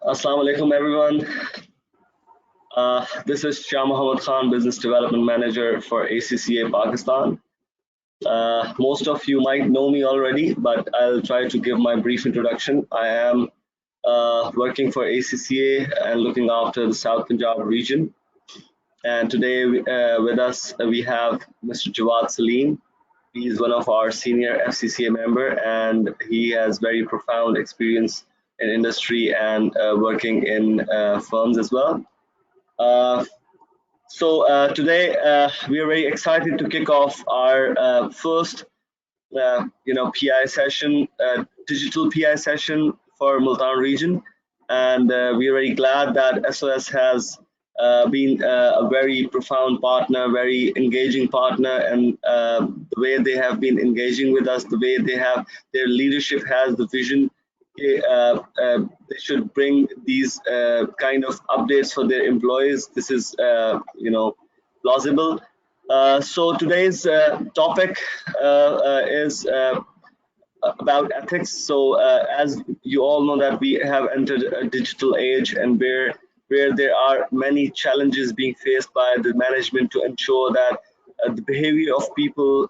Assalamu alaikum, everyone. This is Shah Muhammad Khan, Business Development Manager for ACCA Pakistan. Most of you might know me already, but I'll try to give my brief introduction. I am working for ACCA and looking after the South Punjab region. And today with us, we have Mr. Jawad Salim. He's one of our senior FCCA member, and he has very profound experience in industry and working in firms as well. Today we are very excited to kick off our first, PI session, digital PI session for Multan region, and we are very glad that SOS has been a very profound partner, very engaging partner, and the way they have been engaging with us, the way their leadership has the vision. They should bring these kind of updates for their employees. This is, plausible. So today's topic is about ethics. So as you all know that we have entered a digital age, and where there are many challenges being faced by the management to ensure that the behavior of people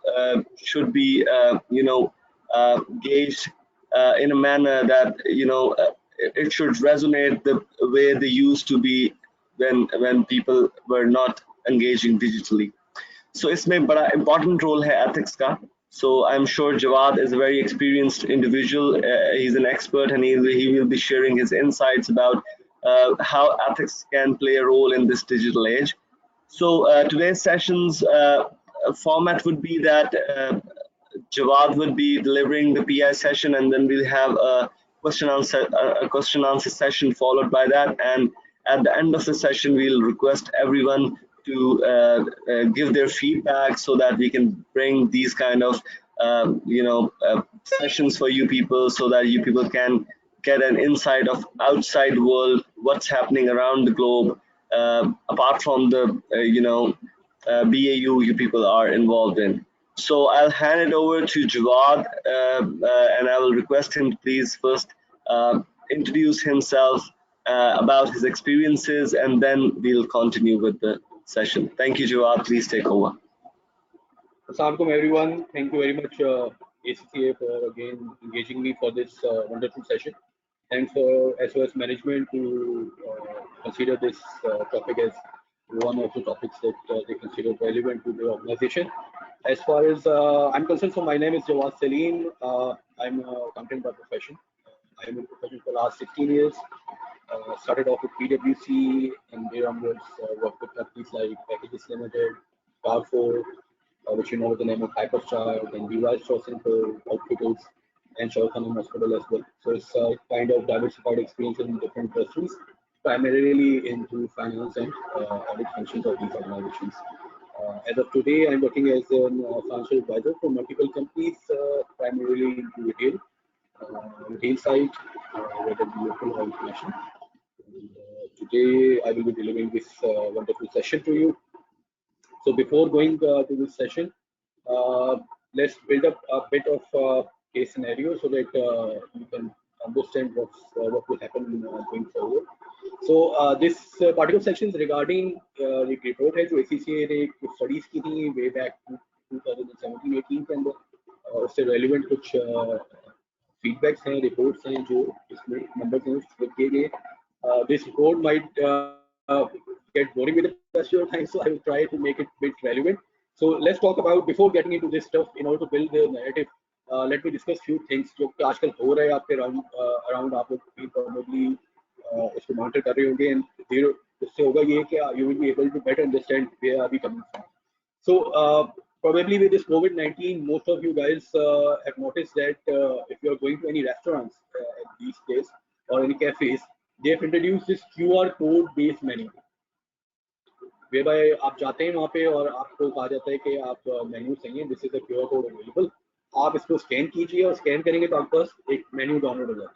should be, gauged in a manner that it should resonate the way they used to be when people were not engaging digitally. So इसमें बड़ा important role है ethics का. So I'm sure Jawad is a very experienced individual. He's an expert, and he will be sharing his insights about how ethics can play a role in this digital age. So today's session's format would be that Jawad would be delivering the PI session, and then we'll have a question answer session followed by that. And at the end of the session, we'll request everyone to give their feedback so that we can bring these kind of sessions for you people, so that you people can get an insight of outside world, what's happening around the globe, apart from the BAU you people are involved in. So I'll hand it over to Jawad, and I will request him to please first introduce himself, about his experiences, and then we'll continue with the session. Thank you, Jawad. Please take over. Assalamualaikum everyone. Thank you very much, ACCA, for again engaging me for this wonderful session. Thanks for SOS management to consider this topic as one of the topics that they consider relevant to the organization. As far as I'm concerned, so my name is Jawad Salim. I'm a accountant by profession. I'm in profession for the last 16 years. Started off with PwC, and there onwards worked with companies like Packages Limited, Carrefour, which you know with the name of Hyperstar, then Levi's Chosen for Outfitters, and Shah Khan Hospital as well. So it's a kind of diversified experience in different industries, primarily into finance and audit functions of these organizations. As of today, I'm working as a financial advisor for multiple companies, primarily into retail side, whether local or international. Today, I will be delivering this wonderful session to you. So before going to this session, let's build up a bit of case scenario so that you can understand what will happen going forward. So this particular section is regarding the report है जो ACCA ने कुछ studies की थी way back 2017-18 के अंदर, उससे relevant कुछ feedbacks हैं, reports हैं जो इसमें numbers हैं उसमें किए गए. This report might get boring with the passage of time, so I will try to make it a bit relevant. So let's talk about, before getting into this stuff, in order to build the narrative, let me discuss few things जो आजकल हो रहा है आपके around आप लोग भी probably इसको monitor कर रहे होंगे, and उससे होगा ये कि you will be able to better understand where are we coming from. So probably with this COVID-19, most of you guys have noticed that if you are going to any restaurants these days or any cafes, they have introduced this QR code based menu, whereby आप जाते हैं वहाँ पे और आपको कहा जाता है कि आप मेन्यू चाहिए, this is a QR code available, आप इसको स्कैन कीजिए और स्कैन करेंगे तो आपके पास एक मेन्यू डाउनलोड हो जाता है.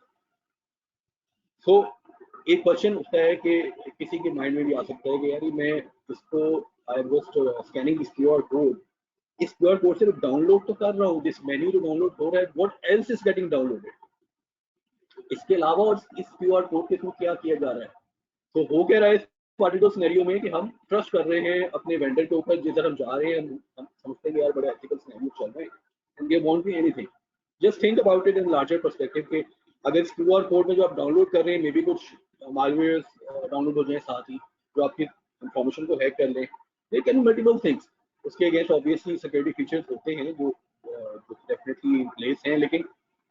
सो एक क्वेश्चन उठता है कि किसी के माइंड में भी आ सकता है कि यार मैं इसको I am just scanning this QR code, इस QR कोड से डाउनलोड तो कर रहा हूँ, दिस मेन्यू तो डाउनलोड हो रहा है, what else is getting downloaded. इसके अलावा और इस QR कोड के थ्रू क्या किया जा रहा है? तो हो क्या रहा है इस पर्टिकुलर सिनेरियो में कि हम ट्रस्ट कर रहे हैं अपने वेंडर के ऊपर, जिधर हम जा रहे हैं हम समझते हैं कि यार बड़े एथिकल सिनेरियो चल रहे हैं and they won't be anything. Just think about it in larger perspective कि अगर इस QR कोड में जो आप डाउनलोड कर रहे हैं मे बी कुछ मालवेयर डाउनलोड हो जाए साथ ही जो आपकी इंफॉर्मेशन को हैक कर लें, दे कैन मल्टीपल थिंग्स। उसके अगेंस्ट ऑब्वियसली सिक्योरिटी फीचर्स होते हैं जो डेफिनेटली इन प्लेस हैं, लेकिन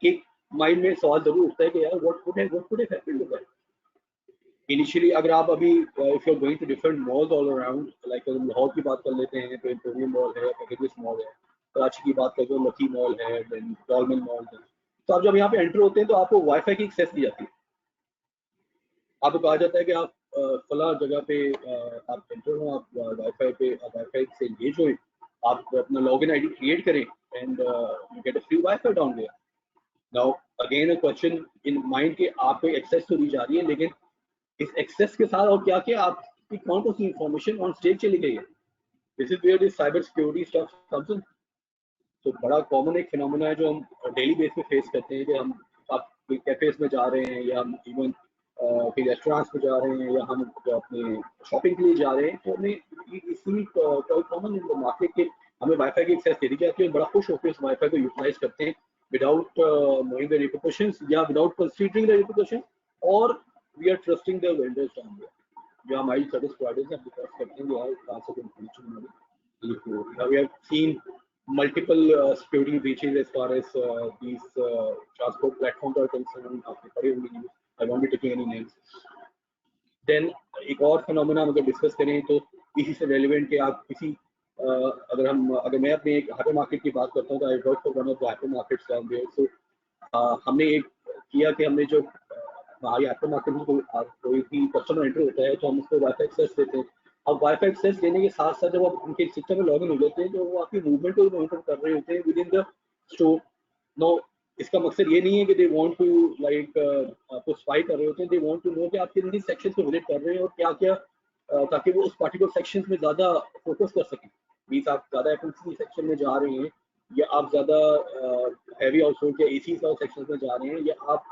एक माइंड में सवाल जरूर उठता है कि यार what could have happened with that. Initially अगर आप अभी if you are going to different malls all around, like अगर लाहौर की बात कर लेते हैं तो इंपोरियम मॉल है, पैकेजेस मॉल है, कराची की बात करें तो लकी मॉल है, देन डॉलमेन मॉल है। तो आप जब यहाँ पे एंटर होते हैं तो आपको वाईफाई की एक्सेस दी जाती है। आपको कहा जाता है कि आप फला जगह पे आप एंटर हो, आप वाईफाई से एंगेज हो, आप अपना लॉगिन आईडी क्रिएट करें and you get a free WiFi down there. Now again a question in mind कि आपको एक्सेस तो दी जा रही है, लेकिन इस एक्सेस के साथ और क्या क्या आपकी कौन कौन सी इंफॉर्मेशन ऑन स्टेज चली गई है? This is where this cyber security stuff comes in. तो बड़ा कॉमन एक फिनोमेना है जो हम डेली बेस पे फेस करते हैं कि हम आप कोई कैफेज में जा रहे हैं या हम इवन कोई रेस्टोरेंट्स में जा रहे हैं या हम अपने शॉपिंग के लिए जा रहे हैं, तो हमें इसी कॉमन इन द मार्केट के हमें वाईफाई की एक्सेस दे दी जाती है। बड़ा खुश होकर इस वाईफाई को यूटिलाइज करते हैं विदाउट नोइंग द रिपरकशंस या विदाउट कंसीडरिंग द रिपरकशंस, और we are trusting the vendors down there जो हमारी सर्विस प्रोवाइडर्स हैं, ट्रस्ट करते हैं यार कहाँ से इन्फॉर्मेशन हमारी। We have seen multiple security breaches as far as these transport platforms are concerned. आपने पढ़े होंगे news, I won't be taking any names. Then एक और फिनोमेना अगर डिस्कस करें तो इसी से रेलिवेंट कि आप किसी अगर मैं अपने एक हाइपर मार्केट की बात करता हूँ तो I work for one of the hypermarkets down there. So हमने एक किया कि हमने जो हमारी हाइपर मार्केट में कोई भी कस्टमर एंटर होता है तो हम उसको वाईफाई एक्सेस देते हैं। अब वाईफाई एक्सेस देने के साथ साथ जब आप उनके सिस्टम में लॉगिन हो जाते हैं तो वो आपकी मूवमेंट को मॉनिटर कर रहे होते हैं with in the store. No, इसका मकसद ये नहीं है कि दे वांट टू लाइक आपको स्पाई कर रहे होते हैं, दे वांट टू नो कि आप किन किन सेक्शंस को विजिट कर रहे हैं और क्या क्या, ताकि वो उस पर्टिकुलर सेक्शंस में ज़्यादा फोकस कर सकें। मीन्स आप ज़्यादा एफएमसीजी सेक्शन में जा रहे हैं या आप ज़्यादा हैवी हाउसहोल्ड या एसी सेक्शन में जा रहे हैं या आप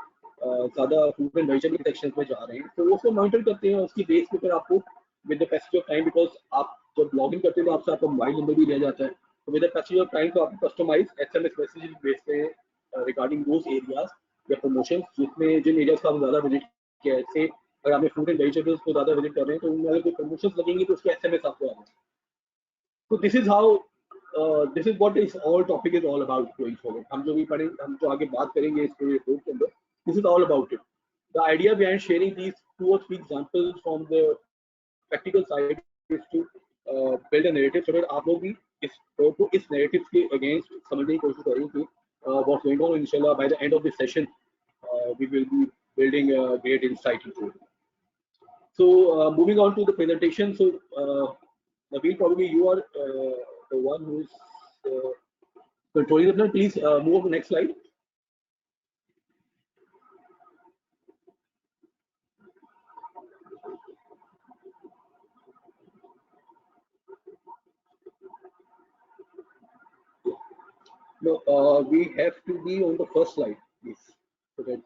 ज़्यादा फूड एंड वेजिटेबल सेक्शन में जा रहे हैं, तो वो उसको मॉनिटर करते हैं। उसकी बेस पे फिर आपको with the passage of time, because आप जब लॉग इन करते हैं तो आपसे आपका मोबाइल नंबर भी लिया जाता है, तो with the passage of time तो आपको कस्टमाइज एसएमएस मैसेज भेजते हैं रिगार्डिंग दोज एरियाज या प्रमोशन जिसमें जिन एरियाज का हम ज़्यादा विजिट किया है। जैसे अगर हमें फूड एंड वेजिटेबल्स को ज़्यादा विजिट कर रहे हैं तो उनमें अगर कोई प्रमोशन लगेंगे तो उसके एसएमएस आपको आ जाएंगे। तो this is how this is what is all topic is all about going forward. हम जो भी पढ़ेंगे, हम जो आगे बात करेंगे इस पूरे रिपोर्ट के अंदर, this is all about it. The idea behind sharing these 2 or 3 examples from the practical side is to build a narrative so that आप लोग भी इस नैरेटिव के अगेंस्ट समझने की कोशिश करें कि व्हाट्स गोइंग ऑन। इंशाल्लाह by the end of this session we will be building a great insight into it. So moving on to the presentation. So Nabil, probably you are the one who is controlling the. Please move on to the next slide. No, we have to be on the first slide, please. So that,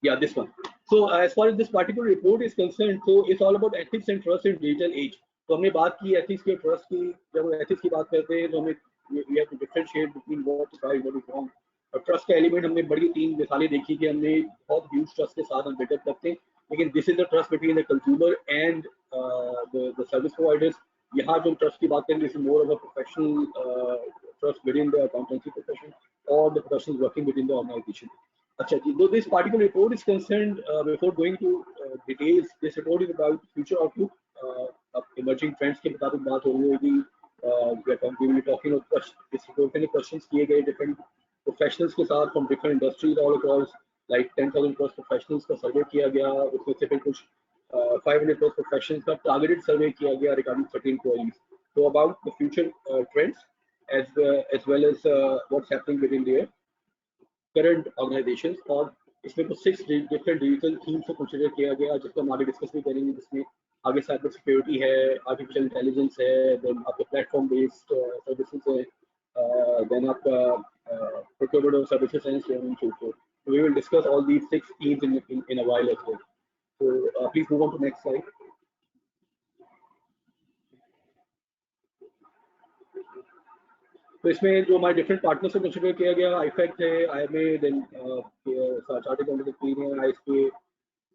yeah, this one. So as far as this particular report is concerned, so it's all about ethics and trust in digital age. तो हमने बात की ethics के trust की। जब ethics की बात करते हैं तो हमें we have to differentiate between what is right, what is wrong. और ट्रस्ट का एलिमेंट हमने बड़ी 3 मिसालें देखी कि हमने बहुत ह्यूज ट्रस्ट के साथ हम बिल्डअप करते हैं, लेकिन this is the trust between the consumer and the service providers. यहाँ जो ट्रस्ट की बात करें, this is more of a professional trust within the accountancy profession or the professionals working within the organization. Achha, though this particular report is concerned, before going to details, this report is about future outlook of emerging trends के मुताबिक बात हो रही होगी। we will be talking about इस report के लिए questions किए गए different professionals के साथ from different industries all across, like 10,000 plus professionals का सर्वे किया गया, उसमें से फिर कुछ 500 plus professionals का targeted सर्वे किया गया regarding 13 queries. So about the future trends as well as what's happening within their current organizations, और इसमें कुछ 6 different digital themes को consider किया गया जिसको हम आगे डिस्कस भी करेंगे, जिसमें आगे साइबर सिक्योरिटी है, आर्टिफिशियल इंटेलिजेंस है, देन आपके प्लेटफॉर्म बेस्ड सर्विसेज है, देन आपका procurement of services and so on and so fourth. We will discuss all these 6 themes in a while as well. So please move on to next slide. तो इसमें जो हमारे different partners को consider किया गया, आईफेक्ट है, IMA, then chartered accountant of India, ISPA,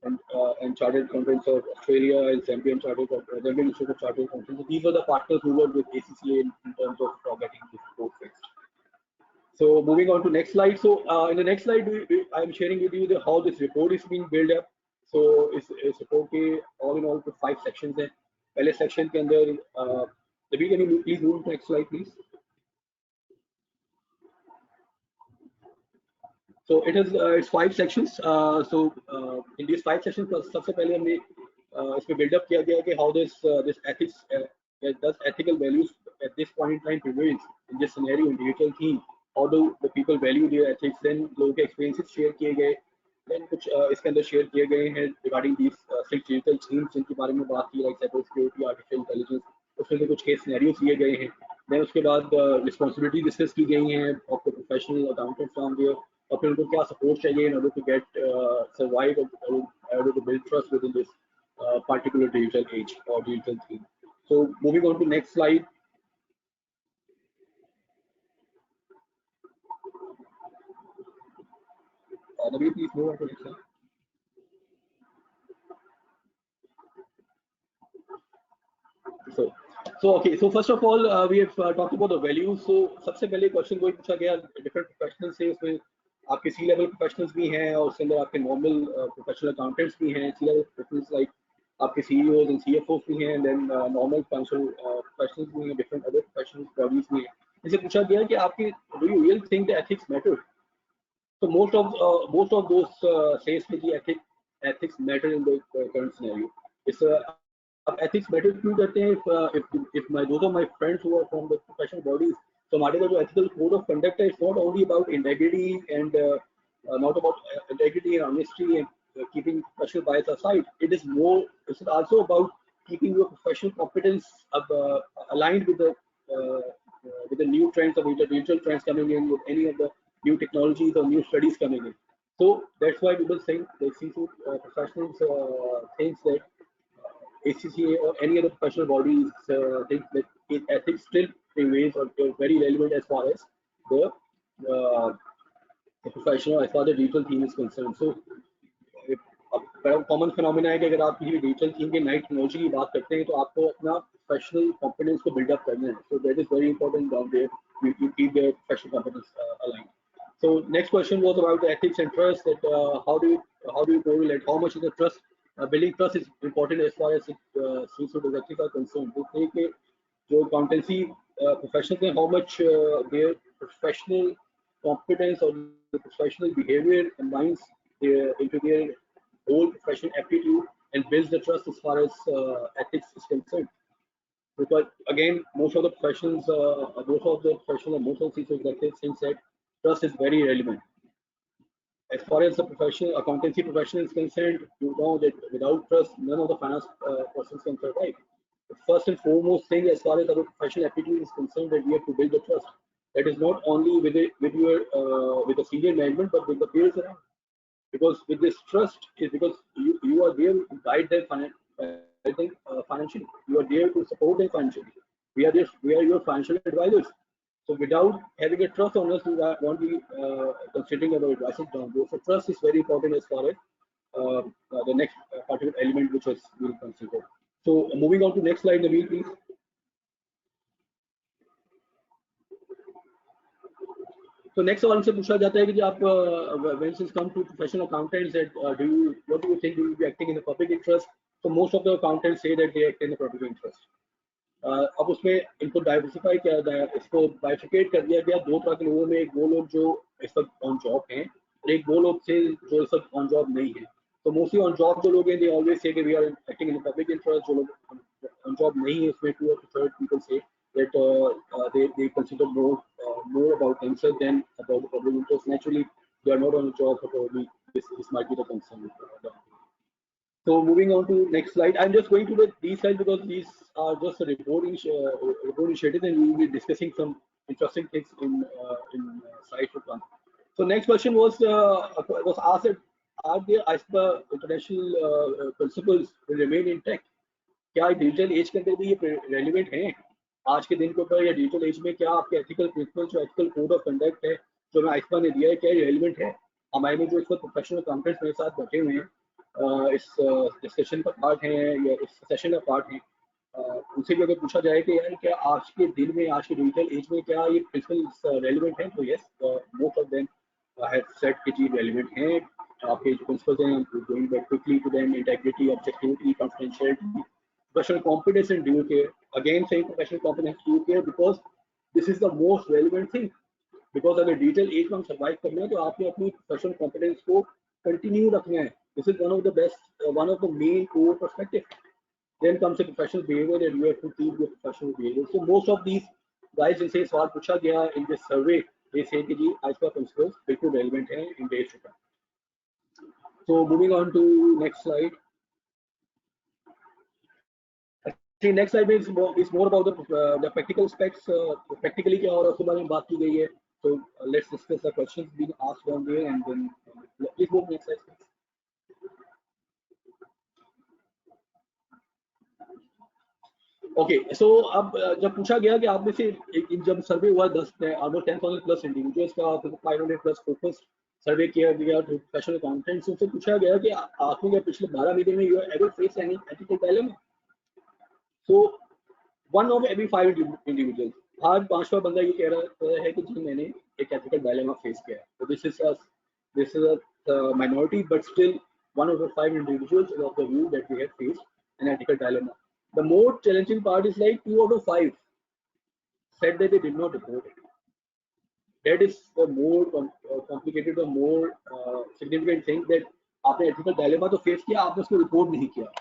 and Chartered Accountants of Australia and Zambian Institute of Chartered Accountants. So these are the partners who work with ACCA in terms of getting this report fixed. So moving on to next slide. So in the next slide, I'm sharing with you how this report is being built up. So इस report के all in all 5 sections हैं. पहले section के अंदर, Nabil, can you please move to next slide, please? So it is it's 5 sections. In these 5 sections, सबसे पहले हमने इसमें build up किया गया कि how this ethics does ethical values at this point in time prevails in this scenario in digital theme. How do the people value their ethics? Then लोगों के experiences share किए गए. Then कुछ इसके अंदर share किए गए हैं regarding these 6 digital themes जिनके बारे में बात की, like cyber security, artificial intelligence. उसमें से कुछ case scenarios दिए गए हैं. Then उसके बाद responsibility discuss की गई हैं of the professional accountant from there. और फिर उनको क्या support चाहिए in order to get survive or in order to build trust within this particular digital age or digital theme. So moving on to next slide. Nabil, please move on to next slide. So okay. So first of all, we have talked about the values. So सबसे पहले question को पूछा गया different professionals से, उसमें आपके C level professionals भी हैं और उसके अंदर आपके normal professional accountants भी हैं, C level professionals like आपके CEOs and CFOs भी हैं, and then normal financial professionals भी हैं, different other professional bodies भी हैं. इसे पूछा गया कि आपके do you really think the ethics matter? So most of those says that the ethics matter in the current scenario. It's ethics matter क्यों करते हैं? If those of my friends who are from the professional bodies, so हमारे का जो ethical code of conduct है, it's not only about integrity and not about integrity and honesty and keeping professional bias aside. It's also about keeping your professional competence aligned with the new trends or the digital trends coming in, with any of the new technologies or new studies coming in. So that's why people think the C-suite professionals thinks that ACCA or any other professional bodies think that ethics still remains or very relevant as far as the professional, as far as the digital theme is concerned. So common phenomena है कि अगर आप किसी digital theme के नई technology की बात करते हैं तो आपको अपना प्रोफेशनल कॉन्फिडेंस को बिल्डअप करना है. So that is very important down there you keep their professional confidence aligned. So next question was about the ethics and trust. That how do you correlate how much is the trust? Building trust is important as far as C-suite executives are concerned. तो देखिए जो accountancy professionals हैं, how much their professional competence or the professional behavior combines into their whole professional aptitude and builds the trust as far as ethics is concerned. Because again, most of the professionals, most of the C-suite executives think that trust is very relevant. As far as the professional accountancy profession is concerned, you know that without trust, none of the finance persons can survive. The first and foremost thing, as far as our professional aptitude is concerned, that we have to build the trust. That is not only with the senior management, but with the peers around. Because with this trust is because you are there to guide them financially. You are there to support them financially. We are your financial advisors. So without having a trust on us, we won't be considering our advices down there. So trust is very important as far as the next particular element which has been considered. So moving on to next slide, Nabil, please. So next one से पूछा जाता है कि आप when it comes to professional accountants, that what do you think, you will be acting in the public interest? So most of the accountants say that they act in the public interest. अब उसमें इनको diversify किया गया, इसको बाइफिकेट कर दिया गया दो तरह के लोगों में. एक वो लोग जो इस वक्त ऑन जॉब हैं और एक वो लोग थे जो इस वक्त ऑन जॉब नहीं है. तो मोस्टली ऑन जॉब जो लोग हैं, they always say we are acting in public interest. जो लोग ऑन जॉब नहीं है, उसमें 2 or 3 पीपल से that they consider more about themselves than about the public interest. Naturally, they are not on a job, so probably this might be the concern. So moving on to next slide. I'm just going to these slides because these are just a report initiative, and we will be discussing some interesting things in slides to come. So next question was was asked, are there as per international principles will remain intact? क्या digital age के अंदर भी ये relevant हैं आज के दिन के ऊपर, या डिजिटल एज में क्या आपके एथिकल प्रिंसिपल जो एथिकल कोड ऑफ कंडक्ट है जो मैं आइस्पा ने दिया है, क्या ये रेलिवेंट है? हमारे में जो इस वक्त प्रोफेशनल अकाउंटेंट्स मेरे साथ बैठे हुए हैं, इस डिस्कशन का पार्ट है या इस सेशन का पार्ट है, उनसे भी अगर पूछा जाए कि यार क्या आज के दिन में, आज के डिजिटल एज में क्या ये प्रिंसिपल्स रेलिवेंट हैं, तो yes, most of them have said कि जी रेलिवेंट हैं। आपके जो प्रिंसिपल्स हैं, going back quickly to them, integrity, objectivity, confidentiality, professional competence and due care. Again saying professional competence, due care, because this is the most relevant thing. Because अगर digital age में हम survive करना है तो आपने अपनी professional competence को continue रखना है. This is one of the main core perspective. Then comes the professional behavior that you have to keep your professional behavior. So most of these guys जिनसे सवाल पूछा गया in this survey, they say कि जी आज का principles बिल्कुल relevant है in days to come. So moving on to next slide. The next slide is more about the practical aspects. Practically क्या और उसके बारे में बात की गई है. So let's discuss the questions being asked one day and then please move next slide. Okay, so अब जब पूछा गया कि आप में से जब सर्वे हुआ 10 10,000 प्लस इंडिविजुअल्स का 500 प्लस फोकस सर्वे किया गया टू प्रोफेशनल अकाउंटेंट्स, उनसे पूछा गया कि आपने क्या पिछले 12 महीने में you ever face any ethical dilemma? So one of every 5 individuals, हर पांचवा बंदा ये कह रहा है कि जी मैंने एक एथिकल डायलेमा फेस किया है. So this is a minority, but still one of the 5 individuals is of the view that we have faced an ethical dilemma. The more challenging part is like 2 out of 5 said that they did not report it. That is the more complicated, the more significant thing that आपने ethical dilemma तो face किया, आपने उसको report नहीं किया.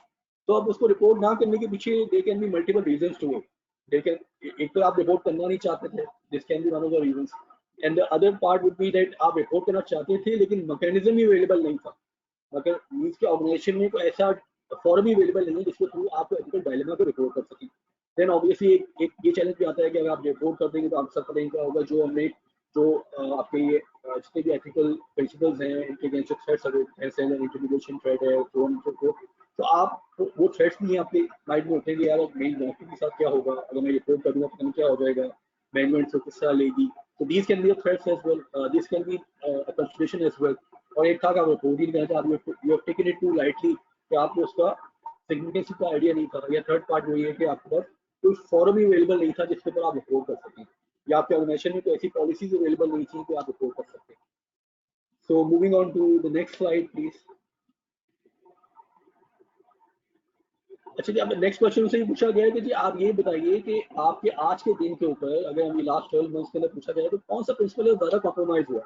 तो अब उसको रिपोर्ट ना करने के पीछे they can be multiple reasons to it. देखिए, एक तो आप रिपोर्ट करना नहीं चाहते थे, this can be one of the reasons, and the other part would be that आप रिपोर्ट करना चाहते थे लेकिन मैकेनिज्म ही अवेलेबल नहीं था. मगर मींस के ऑर्गेनाइजेशन में कोई ऐसा फॉर्म ही अवेलेबल नहीं है जिसके थ्रू आप एथिकल डायलेमा को रिपोर्ट कर सकें. देन ऑब्वियसली एक ये चैलेंज भी आता है कि अगर आप रिपोर्ट कर देंगे तो आप सब पता क्या होगा, जो हमने जो आपके ये जितने भी एथिकल प्रिंसिपल्स हैं इनके अगेंस्ट थ्रेट्स है, इंटिमिडेशन थ्रेट है, तो आप वो थ्रेट्स नहीं आपके माइंड में उठेंगे, यार मेरी नौकरी के साथ क्या होगा, अगर मैं रिपोर्ट करूंगा तो क्या हो जाएगा, मैनेजमेंट से किस तरह लेगी. तो these can be threats as well, this can be a consideration as well. और एक था कि आप रिपोर्ट ही नहीं करना, आप you have taken it too lightly कि आपको उसका सिग्निफिकेंस का आइडिया नहीं था. या थर्ड पार्ट वही है कि आपके पास कोई फॉर्म ही अवेलेबल नहीं था जिसके ऊपर आप रिपोर्ट कर सकें, या आपके ऑर्गेनाइजेशन में कोई ऐसी पॉलिसीज अवेलेबल नहीं थी कि आप रिपोर्ट कर सकते. So moving on to the next slide please. अच्छा जी, अब नेक्स्ट क्वेश्चन से पूछा गया है कि जी आप ये बताइए कि आपके आज के दिन के ऊपर अगर हम लास्ट 12 मंथ्स के अंदर पूछा जाए तो कौन सा प्रिंसिपल है ज्यादा कॉम्प्रोमाइज हुआ?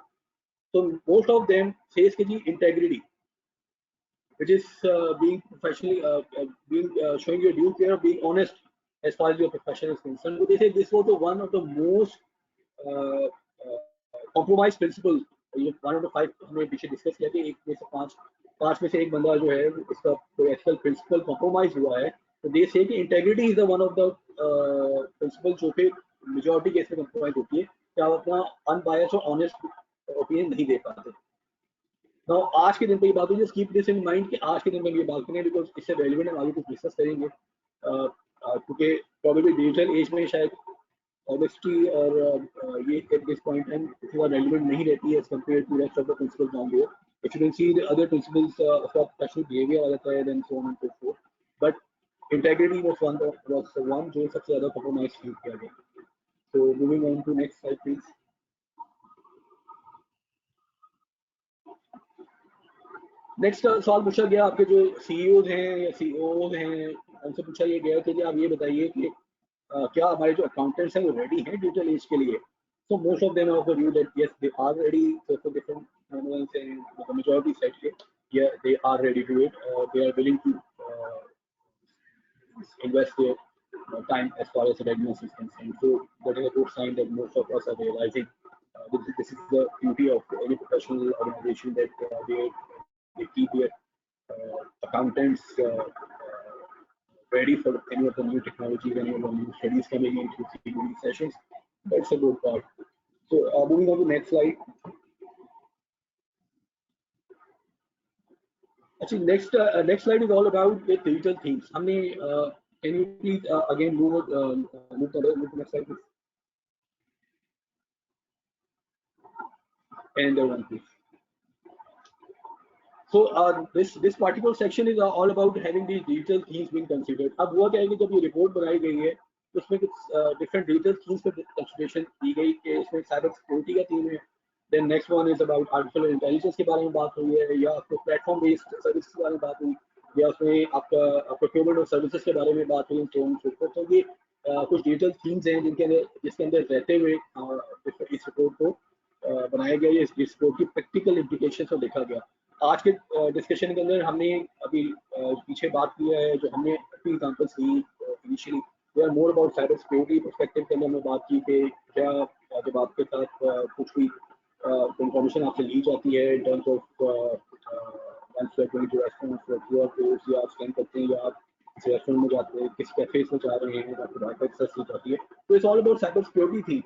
तो मोस्ट ऑफ देम सेज कि जी integrity, which is being professionally being showing your due care, being honest as far as your profession is concerned. So they say this was the one of the most uh, compromised principle. ये 1 out of 5 हमने पीछे discuss किया कि एक में से पांच में से एक बंदा जो है इसका कोई एथिकल प्रिंसिपल कॉम्प्रोमाइज हुआ है. तो दे से कि integrity is the one of the principle जो कि मेजॉरिटी केस में कॉम्प्रोमाइज होती है कि आप अपना अनबायस्ड और ऑनेस्ट ओपिनियन नहीं दे पाते. Now, आज के दिन पे ये बात है, कीप दिस इन माइंड कि आज के दिन में ये बात करें बिकॉज इससे रेलिवेंट हम आगे कुछ डिस्कस करेंगे, क्योंकि प्रोबेबली डिजिटल एज में शायद ऑनेस्टी और ये एट दिस पॉइंट टाइम इतना रेलिवेंट नहीं रहती है as compared to rest of the principles down there. If you can see the other principles of professional behaviour आ जाता है, then so on and so forth, but integrity was one जो सबसे ज्यादा कॉम्प्रोमाइज किया गया. So moving on to next slide please. Next सवाल पूछा गया आपके जो सीईओज हैं या सीईओज हैं, उनसे पूछा ये गया कि आप ये बताइए कि क्या हमारे जो अकाउंटेंट्स हैं वो रेडी हैं डिजिटल एज के लिए. So most of them of the view that yes they are ready. So different majority set के yeah they are ready to it. They are willing to invest their time as far as the readiness is concerned. So that is a good sign that most of us are realizing this is the beauty of any professional organization, that they keep their accountants ready for any of the new technologies, any of the new studies coming into CBD sessions. That's a good part. So moving on to the next slide. Actually, next slide is all about the digital themes. हमने can you please again move to the next slide, please? And the one, please. So this particular section is all about having these digital themes being considered. अब हुआ क्या है कि जब ये report बनाई गई है तो उसमें कुछ different digital themes पर consideration दी गई कि इसमें साइबर सिक्योरिटी का थीम है. Then next one is about artificial intelligence के बारे में बात हुई है, या आपको प्लेटफॉर्म बेस्ड सर्विस के बारे में बात हुई, या उसमें आपका प्रोक्योरमेंट और सर्विसेज के बारे में बात हुई. तो ये कुछ डिजिटल थीम्स हैं जिसके अंदर रहते हुए इस रिपोर्ट को बनाया गया. इस रिपोर्ट की प्रैक्टिकल इम्प्लीकेशन को देखा गया. आज के डिस्कशन के अंदर हमने अभी पीछे बात किया है, जो हमने अपनी एग्जांपल्स ली initially, we are more about cyber security perspective के अंदर हमने बात की कि क्या जब आपके साथ कुछ भी इंफॉर्मेशन आपसे ली जाती है in terms of once you are going to restaurant QR codes, या आप स्कैन करते हैं, या आप किसी रेस्टोरेंट में जाते हैं, किसी कैफे में जा रहे हैं, आपको वाईफाई एक्सेस ली जाती है, तो it's all about cyber security थी.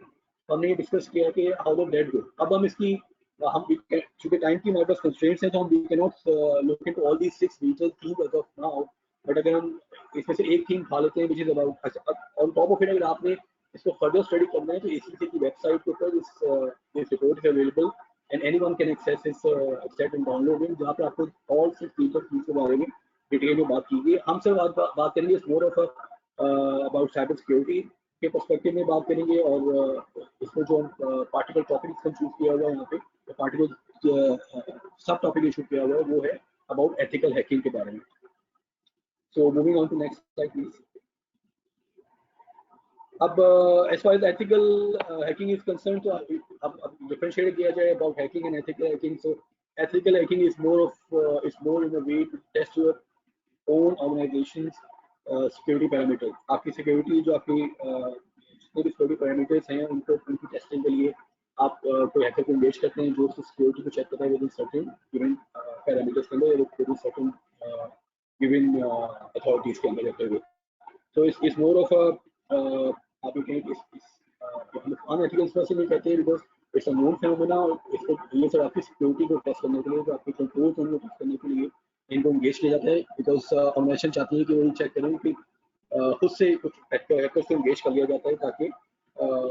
हमने ये डिस्कस किया कि हाउ डिड दैट गो. अब हम इसकी हम चूंकि टाइम की हमारे पास कंस्ट्रेंट्स हैं तो हम we can not look into all these 6 digital themes as of now, but अगर हम इसमें से एक थीम खा लेते हैं which is about on top of it, अगर आपने इसको फर्दर स्टडी करना है तो एसीसी की वेबसाइट के ऊपर this report is available and anyone can access this access and download it, जहां पे आपको ऑल 6 डिजिटल थीम्स के बारे में डिटेल में बात की गई. हम सिर्फ बात करेंगे more of about cyber security के पर्सपेक्टिव में बात करेंगे, और इसमें जो पार्टिकल टॉपिक चूज किया हुआ है यहाँ पे, पार्टिकल सब टॉपिक इशू किया हुआ है वो है अबाउट एथिकल हैकिंग के बारे में. So moving on to next slide please. अब as far as ethical hacking is concerned, तो अब डिफरेंशिएट किया जाए about hacking and ethical hacking. So ethical hacking is more in a way to test your own organisations security parameters. आपकी security जो आपकी जितने भी सिक्योरिटी पैरामीटर्स हैं उनकी टेस्टिंग के लिए आप कोई हैकर को एंगेज करते हैं जो उसकी सिक्योरिटी को चेक करता है with in certain given parameters के अंदर, with in certain given authorities के अंदर रहते हुए. तो इस मोर ऑफ आप ये कहें कि अनएथिकल इस वजह से नहीं कहते because it's a known phenomena, और इसको ये सब आपकी सिक्योरिटी को टेस्ट करने के लिए, जो आपके कंट्रोल को टेस्ट करने के लिए इनको एंगेज किया जाता है. बिकॉज ऑर्गेनाइजेशन चाहती है कि वो चेक करें कि खुद से कुछ हैकर्स को एंगेज कर लिया जाता है ताकि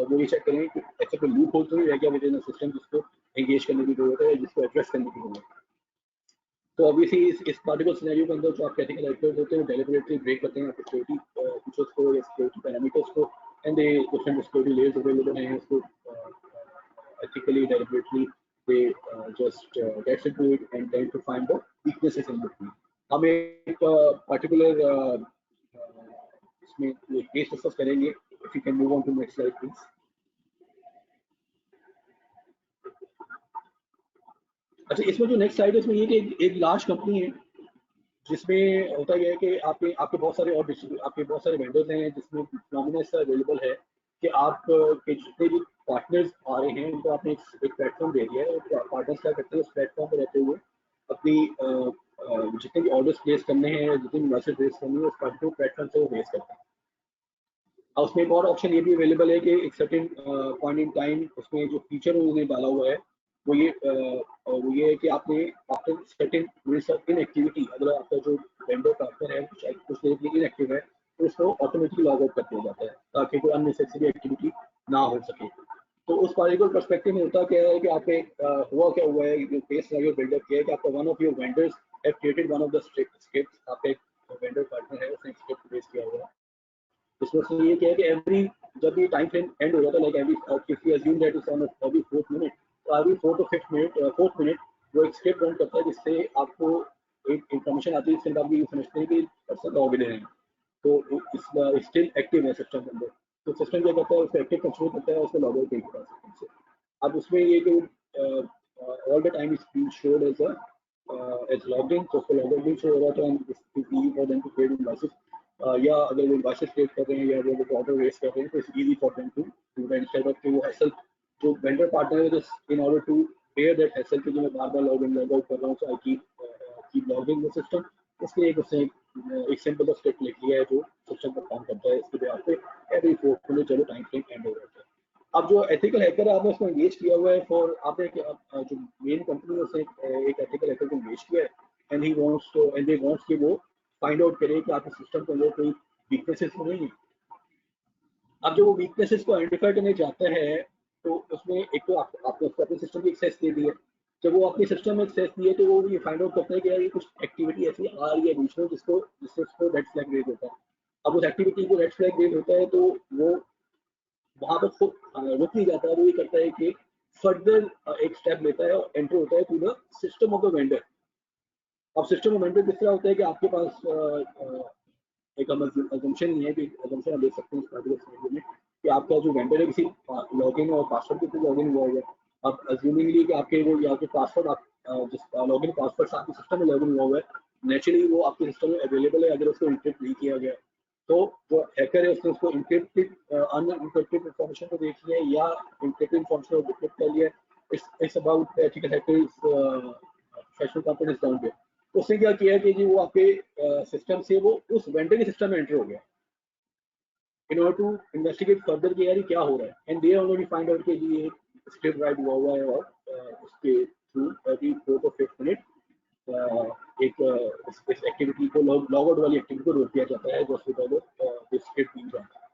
वो ये चेक करें कि ऐसा कोई लूप होल तो नहीं रह गया विद इन सिस्टम जिसको एंगेज करने की जरूरत है, जिसको एड्रेस करने की जरूरत है. तो ऑब्वियसली इस पार्टिकुलर सिनेरियो के अंदर जो आप एथिकल हैकर्स होते हैं वो डेलिबरेटली ब्रेक करते हैं आपके सिक्योरिटी फीचर्स को या सिक्योरिटी पैरामीटर्स को, and they different security layers available हैं उसको ethically deliberately they just gets into it and tend to find the weaknesses in between. हम एक पर्टिकुलर इसमें केस डिस्कस करेंगे. If you can move on to next slide please. अच्छा, इसमें जो next slide है इसमें ये कि एक लार्ज कंपनी है जिसमें होता यह है कि आपके बहुत सारे और आपके बहुत सारे वेंडर्स हैं, जिसमें फिनोमेना इसका अवेलेबल है कि आप के जितने भी पार्टनर्स आ रहे हैं उनको आपने एक प्लेटफॉर्म दे दिया है. पार्टनर्स क्या करते हैं उस प्लेटफॉर्म पर रहते हुए अपनी जितने भी ऑर्डर्स प्लेस करने हैं, जितनी भी मैसेज रेस करनी है उस पर्टिकुलर प्लेटफॉर्म से वो रेस करते हैं. और उसमें एक और ऑप्शन ये भी अवेलेबल है कि एक सर्टेन पॉइंट इन टाइम उसमें जो फीचर उन्होंने डाला हुआ है वो ये है कि आपने आफ्टर सर्टेन इनएक्टिविटी, अगर आपका जो वेंडर पार्टनर है कुछ देर के लिए इनएक्टिव है तो उसको ऑटोमेटिकली लॉग आउट कर दिया जाता है ताकि कोई अननेसेसरी एक्टिविटी ना हो सके. तो उस पार्टिकुलर पर्सपेक्टिव में होता क्या है कि आपके हुआ है जो केस सिनेरियो बिल्डअप किया है कि आपका one of your vendors have created one of the scripts. आपका एक वेंडर पार्टनर है उसने स्क्रिप्ट बेस किया हुआ है. इसमें से ये क्या है कि एवरी जब भी टाइम फ्रेम एंड हो जाता है, like every if you assume that is on every 4th minute, तो every 4th to 5th minute 4th minute वो एक स्क्रिप्ट रन करता है जिससे आपको एक इंफॉर्मेशन आती है जिसके बाद भी समझते हैं कि पर्सन लॉग इन है, तो इस स्टिल एक्टिव है सिस्टम के अंदर. तो सिस्टम क्या करता है उसको एक्टिव कंसिडर करता है, उसको लॉग आउट नहीं करता सिस्टम से. अब उसमें ये कि all the time is being showed as as log in, तो उसको लॉग आउट भी शो हो रहा था and it's easy for them to create invoices, या अगर वो इनवॉइसेस क्रिएट कर रहे हैं या वो ऑर्डर रेस कर रहे हैं तो it's easy for them to do that instead of कि वो हैसल जो वेंडर पार्टनर है just in order to bear that hassle कि जो मैं बार-बार लॉग इन लॉग आउट कर रहा हूं, so I keep logging the system. इसलिए उसने एक सिंपल स्क्रिप्ट लिख लिया है जो सिस्टम पर काम करता है. इसके बाद पे एवरी 4th मिनट चलो टाइम फ्रेम एंड हो जाता है. अब जो एथिकल हैकर है आपने उसको एंगेज किया हुआ है फॉर आपने जो मेन कंपनी है उसने एक एथिकल हैकर को एंगेज किया है and he wants to and they wants कि वो find out करे कि आपके सिस्टम के अंदर कोई weaknesses तो नहीं है। अब जब वो weaknesses को identify करने जाता है तो उसमें एक तो आपने उसको अपने सिस्टम की एक्सेस दे दी है। जब वो अपने सिस्टम में एक्सेस दिए तो वो ये फाइंड आउट करता है कि यार ये कुछ एक्टिविटी ऐसी आ रही है बीच में जिससे उसको रेड फ्लैग रेज होता है। अब उस एक्टिविटी को रेड फ्लैग रेज होता है तो वो वहां पर खुद रुक नहीं जाता है, वो ये करता है कि फर्दर एक स्टेप लेता है और एंटर होता है to the system of the vendor. अब सिस्टम ऑफ वेंडर किस तरह होता है कि आपके पास एक अजम्पशन नहीं है कि अजम्पशन आप देख सकते हैं इस पर्टिकुलर में कि आपका जो वेंडर है किसी लॉगिन और पासवर्ड के थ्रू लॉगिन हुआ है। अब अज्यूमिंगली कि आपके वो या आपके पासवर्ड आप जिस लॉगिन पासवर्ड आपके सिस्टम में लॉगिन हुआ हुआ है, नेचुरली वो आपके सिस्टम में अवेलेबल है। अगर उसको इंक्रिप्ट नहीं किया गया तो जो हैकर है उसने उसको इंक्रिप्टेड अनइंक्रिप्टेड इंफॉर्मेशन को देख लिया या इंक्रिप्टेड इंफॉर्मेशन को डिक्रिप्ट कर लिया। It's about ethical hackers professional companies down there. उसने क्या किया कि जी वो आपके सिस्टम से वो उस वेंडर के सिस्टम में एंटर हो गया in order to investigate further कि यार ये क्या हो रहा है। And they already find out कि जी ये स्क्रिप्ट राइट हुआ है और उसके थ्रू एवरी 4 to 5 मिनट एक इस एक्टिविटी को लॉग आउट वाली एक्टिविटी को रोक दिया जाता है जो उससे पहले स्क्रिप्ट दी जाता है।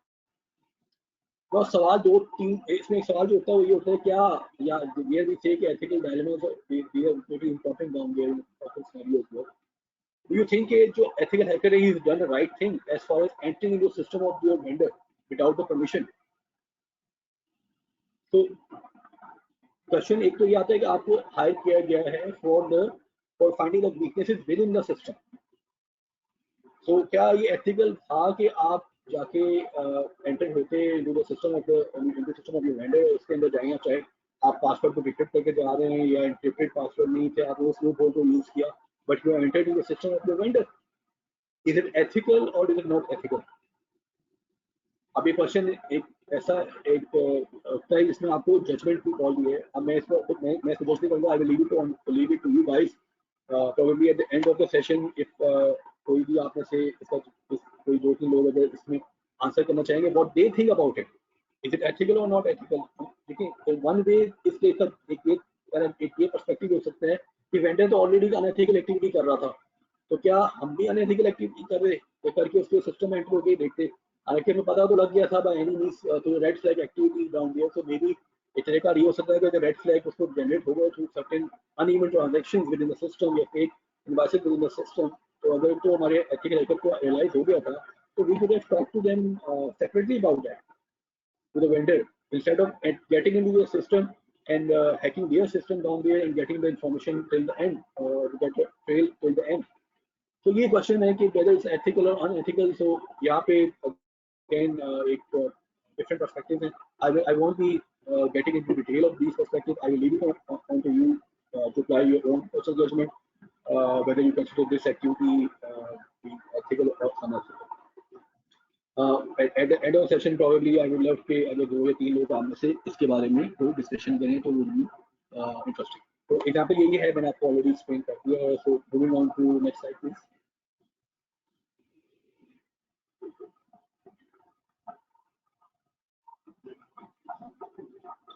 तो सवाल दो तीन इसमें एक सवाल जो होता है वो ये होता है क्या या we say कि ethical dilemmas are very important down there in scenarios work. Do you think जो ethical hacker है he's done the right thing as far as entering into the system of your vendor without the permission? तो question एक तो ये आता है कि आपको हायर किया गया है for finding the weaknesses with in the system. तो क्या ये एथिकल था कि आप जाके एंटर होते into the system of your vendor, उसके अंदर जाएंगे चाहे आप पासवर्ड को डिक्रिप्ट करके जा रहे हैं या इंक्रिप्टेड पासवर्ड नहीं थे, आपने उस लूप होल को यूज किया but you entered in the system of your vendor. Is it ethical और इज इट नॉट एथिकल? अब ये क्वेश्चन एक ऐसा एक होता है जिसमें आपको जजमेंट की कॉल दी है। अब मैं इसको मैं सजेस्ट नहीं करूंगा, I will leave it to you guys probably at the end of the session if कोई भी आप में से इसका कोई 2-3 लोग अगर इसमें आंसर करना चाहेंगे what they think about it, is it ethical और नॉट एथिकल। देखिए वन वे इसके एक ये पर्सपेक्टिव हो सकता है कि वेंडर तो ऑलरेडी अनएथिकल एक्टिविटी कर रहा था, तो क्या हम भी अनएथिकल एक्टिविटी कर रहे तो करके उसके सिस्टम में एंटर हो गए देखते, हालांकि हमें पता तो लग गया था बाय एनी मींस तो red flag activities down there. So maybe एक तरीका ये हो सकता है कि रेड फ्लैग उसको जनरेट हो गया through certain uneven transactions with in the system या fake invoices with in the system. तो अगर तो हमारे एथिकल हैकर को रियलाइज हो गया था तो we could have talk to them separately about that to the vendor instead of getting into the system and hacking their system down there and getting the information till the end or get the trail till the end. तो ये question है कि whether it's ethical or unethical. So यहाँ पे again एक different perspectives हैं. I won't be getting into detail of these perspectives. I will leave it on to you to apply your own personal judgment whether you consider this activity being ethical or unethical. At the end of the session probably I would love के अगर 2 या 3 लोग आप में से इसके बारे में कोई डिस्कशन करें तो would be interesting. तो एग्जाम्पल यही है, मैंने आपको ऑलरेडी एक्सप्लेन कर दिया है. So moving on to next slide please.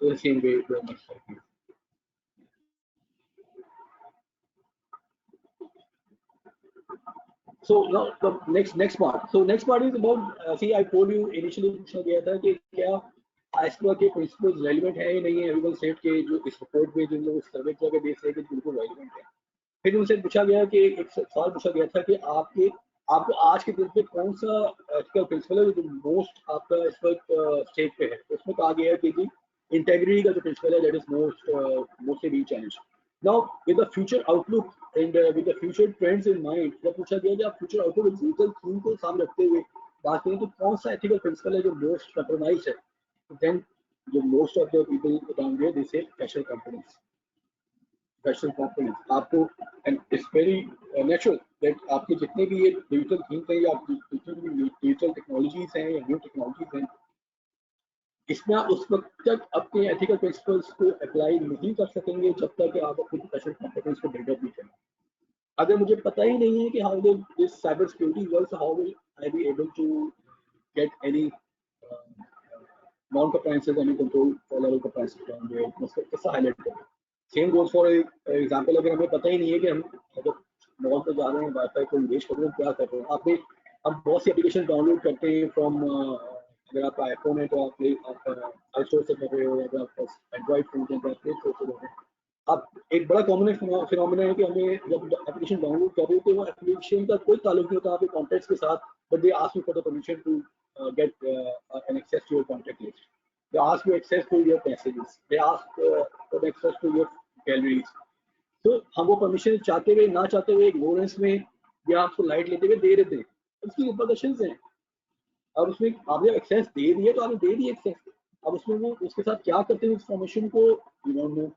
So the same way the next slide please. So now the next part. So next part is about see I told you initially पूछा गया था कि क्या iceberg के principles relevant है या नहीं है. एविडेंस सेट के जो इस रिपोर्ट में जिन लोग सर्वे किया गया देख रहे हैं कि बिल्कुल रेलेवेंट है. फिर उनसे पूछा गया कि एक सवाल पूछा गया था कि आपको आज के दिन पे कौन सा एथिकल प्रिंसिपल है जो मोस्ट आपका इस वक्त स्टेट पे है. उसमें कहा गया है कि जी इंटेग्रिटी का जो प्रिंसिपल है that is mostly being challenged. Now with the future outlook and with the future trends in mind, जब पूछा गया कि आप फ्यूचर आउटलुक और डिजिटल थीम को सामने रखते हुए बात करें तो कौन सा एथिकल प्रिंसिपल है जो मोस्ट कंप्रोमाइज है, देन जो most of the people down there they say special companies. Special companies आपको and it's very natural that आपके जितने भी ये डिजिटल थिंक है या जितनी भी डिजिटल टेक्नोलॉजीज हैं या न्यू टेक्नोलॉजीज हैं, इसमें आप उस वक्त तक अपने एथिकल प्रिंसिपल्स को अप्लाई नहीं कर सकेंगे जब तक कि आप अपनी प्रोफेशनल कॉम्पिटेंस को बिल्डअप नहीं करें. अगर मुझे पता ही नहीं है कि how will this cyber security works, how will I be able to get any non compliances, any control level compliances on the कैसा हाईलाइट करें. सेम गोज फॉर एग्जांपल, अगर हमें पता ही नहीं है कि हम अगर मॉल पे जा रहे हैं, वाईफाई को इंगेज कर रहे हैं, क्या कर रहे हैं। आपने हम बहुत सी एप्लीकेशन डाउनलोड करते हैं फ्रॉम, अगर आपका आईफोन है तो आप आई स्टोर से कर रहे हो, अगर आपका एंड्रॉइड फोन है तो आप प्ले स्टोर से कर रहे हैं। अब एक बड़ा कॉमन फिनोमिना है कि हमें जब एप्लीकेशन डाउनलोड कर रहे हो तो वो एप्लीकेशन का कोई ताल्लुक नहीं होता आपके कॉन्टैक्ट्स के साथ, but they ask you for the permission to get an access to your contact list, they ask you access to your messages, they ask for access to your galleries. तो हम वो परमिशन चाहते हुए ना चाहते हुए इग्नोरेंस में या आपको लाइट लेते हुए दे रहे थे, उसकी रिपोर्टेशन हैं। और उसमें आपने एक्सेस दे दिए तो आपने दे दिए एक्सेस, अब उसमें वो उसके साथ क्या करते हैं इन्फॉर्मेशन को यू डोंट नो।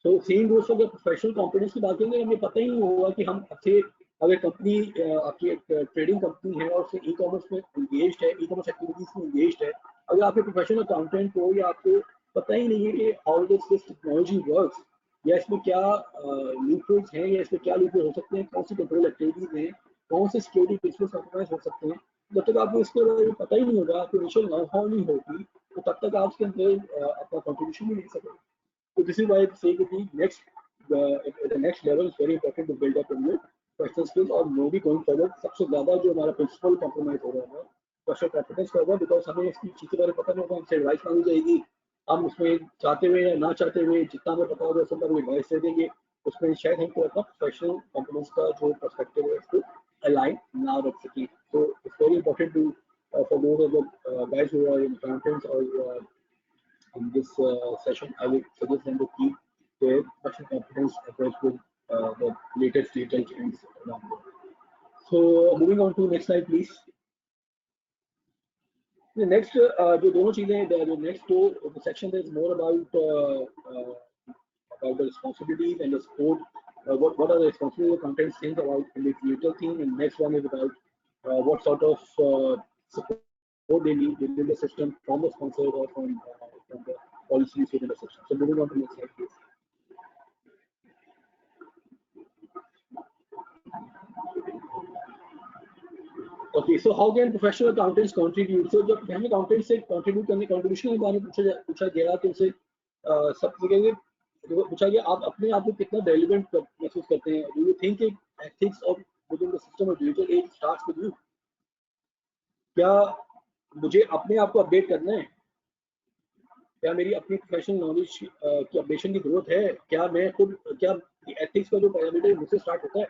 तो सेम गोस अगर प्रोफेशनल कॉन्फिडेंस की बात करेंगे, हमें पता ही नहीं होगा कि हम अच्छे, अगर कंपनी आपकी एक ट्रेडिंग कंपनी है और उसमें ई कॉमर्स में इंगेज है, ई कॉमर्स एक्टिविटीज में इंगेज है, अगर आपके प्रोफेशनल अकाउंटेंट को या आपको पता ही नहीं है कि हाउ दिस टेक्नोलॉजी वर्क्स, या इसमें क्या लूपहोल्स हैं, या इसमें क्या लूपहोल हो सकते हैं, कौन सी कंट्रोल एक्टिविटीज हैं, कौन से सिक्योरिटी प्रिंसिपल्स कॉम्प्रोमाइज हो सकते हैं, जब तक आपको इसके बारे में पता ही नहीं होगा, आपको इनिशियल नॉलेज नहीं होगी, तो तब तक आप इसके अंदर अपना कॉन्ट्रीब्यूशन नहीं दे सकेंगे। So this is why I say that the next level is very important to build up in your personal skills, और नो भी गोइंग फॉरवर्ड सबसे ज्यादा जो हमारा प्रिंसिपल कॉम्प्रोमाइज हो रहा है पर्सनल कॉन्फिडेंस का होगा, बिकॉज हमें इसकी चीज के बारे में पता नहीं होगा, हमसे एडवाइस मांगी जाएगी, हम उसमें चाहते हुए या ना चाहते हुए जितना हमें पता होगा उसका वो एडवाइस दे देंगे, उसमें शायद हमको अपना प्रोफेशनल कॉन्फिडेंस का जो पर्सपेक्टिव है उसको अलाइन ना रख सके। तो it's very important to for those of the guys who are in accountants or in this session, I would suggest them to keep their professional competence approach with the latest digital trends around the world. So moving on to next slide, please. The next, जो दोनों चीजें, the next the section is more about the responsibilities and the support. What are the responsibilities the content things about in the digital thing, and next one is about what sort of support they need within the system from the sponsor or from the policies within the system. So moving on to the next slide, please. Okay, so how can professional accountants contribute? So जब professional accountants से contribute करने contribution के बारे में पूछा गया तो उनसे सब जगह पूछा गया आप अपने आप को कितना relevant महसूस करते हैं? Do you think ethics of within the system of digital age starts with you? क्या मुझे अपने आप को अपडेट करना है? क्या मेरी अपनी प्रोफेशनल नॉलेज की अपडेशन की जरूरत है? क्या मैं खुद, क्या एथिक्स का जो पैरामीटर मुझसे स्टार्ट होता है,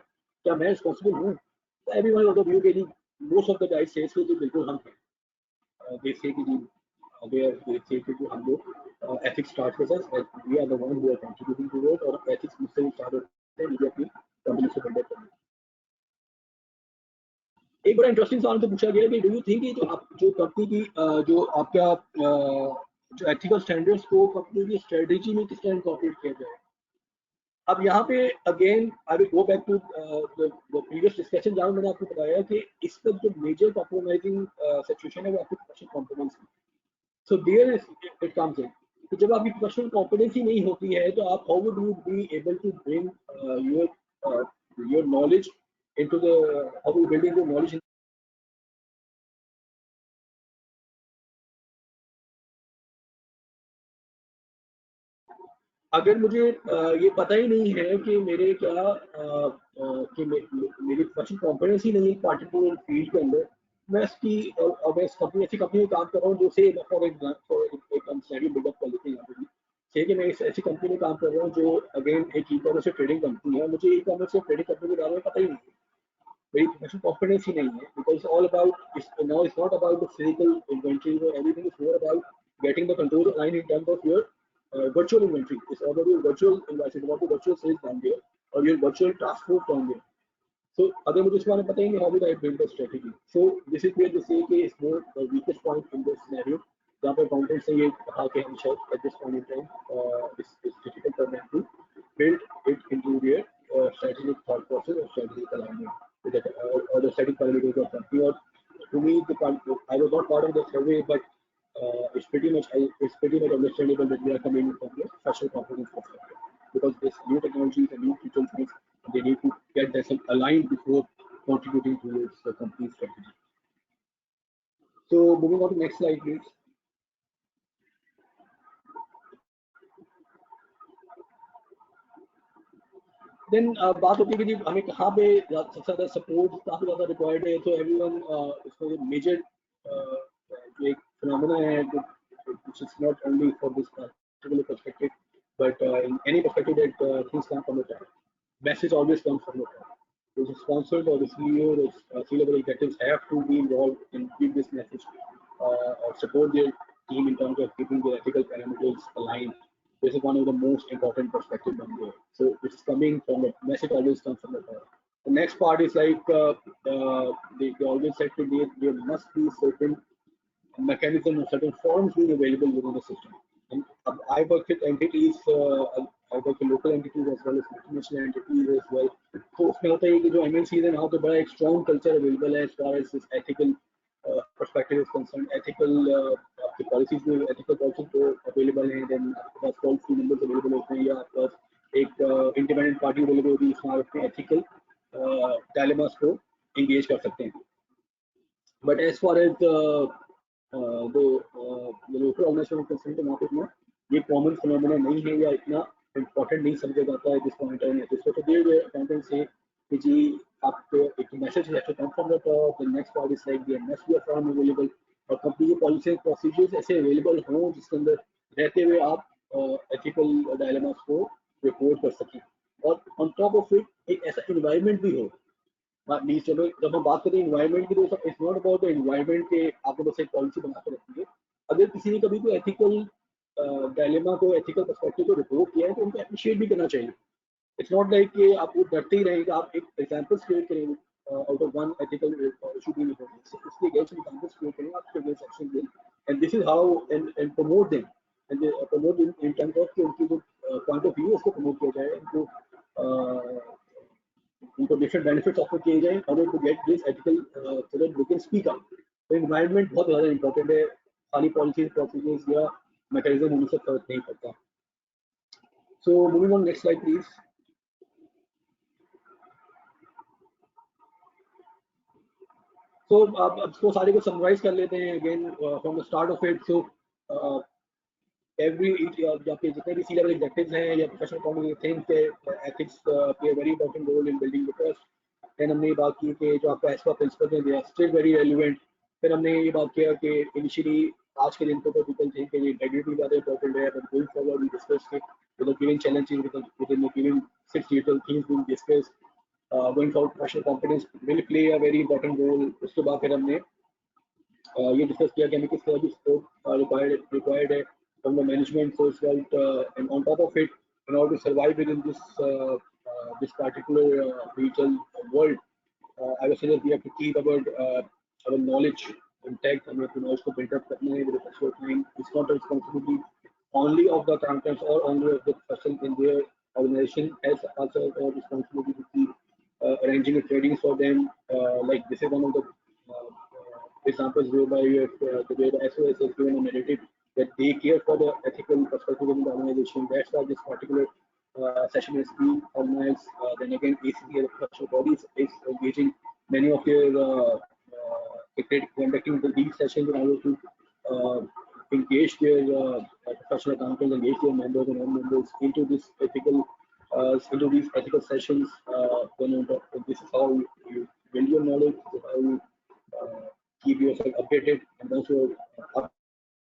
क्या मैं रिस्पॉन्सिबल हूँ? एवरीवन ऑफ द व्यू के लिए most of the guys says कि बिल्कुल हम हैं, दे से कि जी दे से कि जो हम लोग ethics start with us, we are the one who are contributing to it, और एथिक्स मुझसे ही स्टार्ट होते हैं, मुझे अपनी कंपनी से बिल्ड अप करना। एक बड़ा इंटरेस्टिंग सवाल तो पूछा गया कि डू यू थिंक कि जो कंपनी की जो आपका जो एथिकल स्टैंडर्ड्स को कंपनी की स्ट्रेटजी में किस तरह इनकॉर्पोरेट किया जाए। अब यहाँ पे again I will go back to the previous discussion, जहाँ मैंने आपको बताया कि इस पर जो मेजर कॉम्प्रोमाइजिंग सिचुएशन है वो आपकी प्रोफेशनल कॉम्पिटेंस है। So there it comes in, तो जब आपकी प्रोफेशनल कॉम्पिटेंस ही नहीं होती है तो आप how would you be able to bring your knowledge into the, how you building your knowledge. अगर मुझे ये पता ही नहीं है कि मेरे क्या कि मेरी प्रोफेशनल कॉम्पिटेंस ही नहीं है पार्टिकुलर फील्ड के अंदर, मैं इसकी मैं इस कंपनी ऐसी कंपनी में काम कर रहा हूँ जो से फॉर एग्जाम्पल एक हम स्टडी बिल्डअप कर लेते हैं यहाँ पे भी, से कि मैं इस ऐसी कंपनी में काम कर रहा हूँ जो अगेन एक ई कॉमर्स से ट्रेडिंग कंपनी है, मुझे ई कॉमर्स से ट्रेडिंग कंपनी के बारे में पता ही नहीं है, मेरी प्रोफेशनल कॉन्फिडेंस ही नहीं है, because all about now it's not about the physical inventory और everything, is more about getting the control line in terms of your virtual inventory. It's already virtual inventory, about the virtual sales down there or your virtual task force down there. So अगर मुझे इसके बारे में पता ही नहीं, how would I build a strategy? So this is where they say कि it's more the weakest point in this scenario, जहाँ पे accountants ने ये कहा कि हम शायद at this point in time it's difficult for them to build it into their strategic thought process or strategic alignment with the, or the strategic parameters of company. Or to me, I was not part of the survey, but it's pretty much understandable that we are coming from the professional competence perspective, because this new technologies and new features things, they need to get themselves aligned before contributing towards the company's strategy. So moving on to next slide, please. Then बात होती है कि जी हमें कहाँ पे सबसे ज़्यादा support काफ़ी ज़्यादा रिक्वायर्ड है, तो एवरीवन इसमें मेजर जो एक फिनोमेना है which is not only for this particular perspective but in any perspective that things come from the top. Message always comes from the top. The sponsors or the CEO, the C-level executives have to be involved and give this message or support their team in terms of keeping the ethical parameters aligned. This is one of the most important perspectives on there. So it's coming from the message always comes from the top. The next part is like they always said to me there must be certain mechanism or certain forms being available within the system. And I work with entities, I work with local entities as well as multinational entities as well. So उसमें होता है कि जो MNCs हैं वहाँ पे बड़ा एक strong culture available है as far as this ethical perspective is concerned. Ethical आपके policies भी ethical policies तो available हैं, then आपके पास toll free numbers available होते हैं या आपके पास एक independent party available होती है जिसमें आप अपने ethical dilemmas को engage कर सकते हैं. But as far as the local organization is concerned, वहाँ पे इतना ये common phenomenon नहीं है या इतना important नहीं समझा जाता है this point in time. So today the accountants say कि जी आपको एक message has to come from the top. The next part is like there must be a form available और कंपनी के policy and procedures ऐसे available हों जिसके अंदर रहते हुए आप ethical dilemmas को report कर सकें और on top of it एक ऐसा environment भी हो. चलो जब हम बात करें एनवायरनमेंट की तो it's not about the environment के आपने बस एक पॉलिसी बना के रखी है. अगर किसी ने कभी कोई एथिकल डायलेमा को एथिकल पर्सपेक्टिव को रिपोर्ट किया है तो उनको अप्रिशिएट भी करना चाहिए. इट्स नॉट लाइक कि आप वो डरते ही रहेंगे. आप एक एग्जांपल्स क्रिएट करेंगे out of one ethical issue being reported. इसलिए अगेंस्ट एग्जांपल्स क्रिएट करेंगे आपके अगेंस्ट एक्शन दें and this is how and promote them and promote in terms of कि उनकी जो पॉइंट ऑफ व्यू है उसको प्रमोट किया जाए, उनको डिफरेंट बेनिफिट्स ऑफर किए जाए और to get this ethical so that they can speak out. तो एनवायरनमेंट बहुत ज़्यादा इंपॉर्टेंट है. खाली पॉलिसीज प्रोसीजर्स या मैकेनिज्म होने से फर्क नहीं पड़ता. So moving on next slide please. So अब इसको सारे को समराइज कर लेते हैं again from the start of it. So every आपके जितने भी C-level executives हैं या professional accounting think ethics play very important role in building the trust. Then हमने ये बात की कि जो आपका एस्पा प्रिंसिपल हैं they are still very relevant. फिर हमने ये बात किया कि इनिशियली आज के दिन पे तो पीपल थिंक कि इंटीग्रिटी ज़्यादा इंपॉर्टेंट है, but going forward we discuss के with the given challenges with the given 6 digital things being discussed going forward professional competence will play a very important role. उसके बाद फिर हमने ये डिस्कस किया कि हमें किस तरह की सपोर्ट रिक्वायर्ड है from the management. So it's like and on top of it, in order to survive within this particular digital world, I would say that we have to keep our knowledge intact and we have to know to build up with the personal time. It's not a responsibility only of the accountants or only of the person in their organization, as also a responsibility to keep arranging the tradings for them. Like this is one of the examples whereby you have the way the SOS has given a narrative that they care for the ethical perspective in the organization. That's why this particular session is being organized. Then again, ACP, the professional bodies, is engaging many of their conducting these sessions in order to engage their professional accountants, engage their members and non-members into this into these ethical sessions. This is how you build your knowledge, this is how you keep yourself updated and also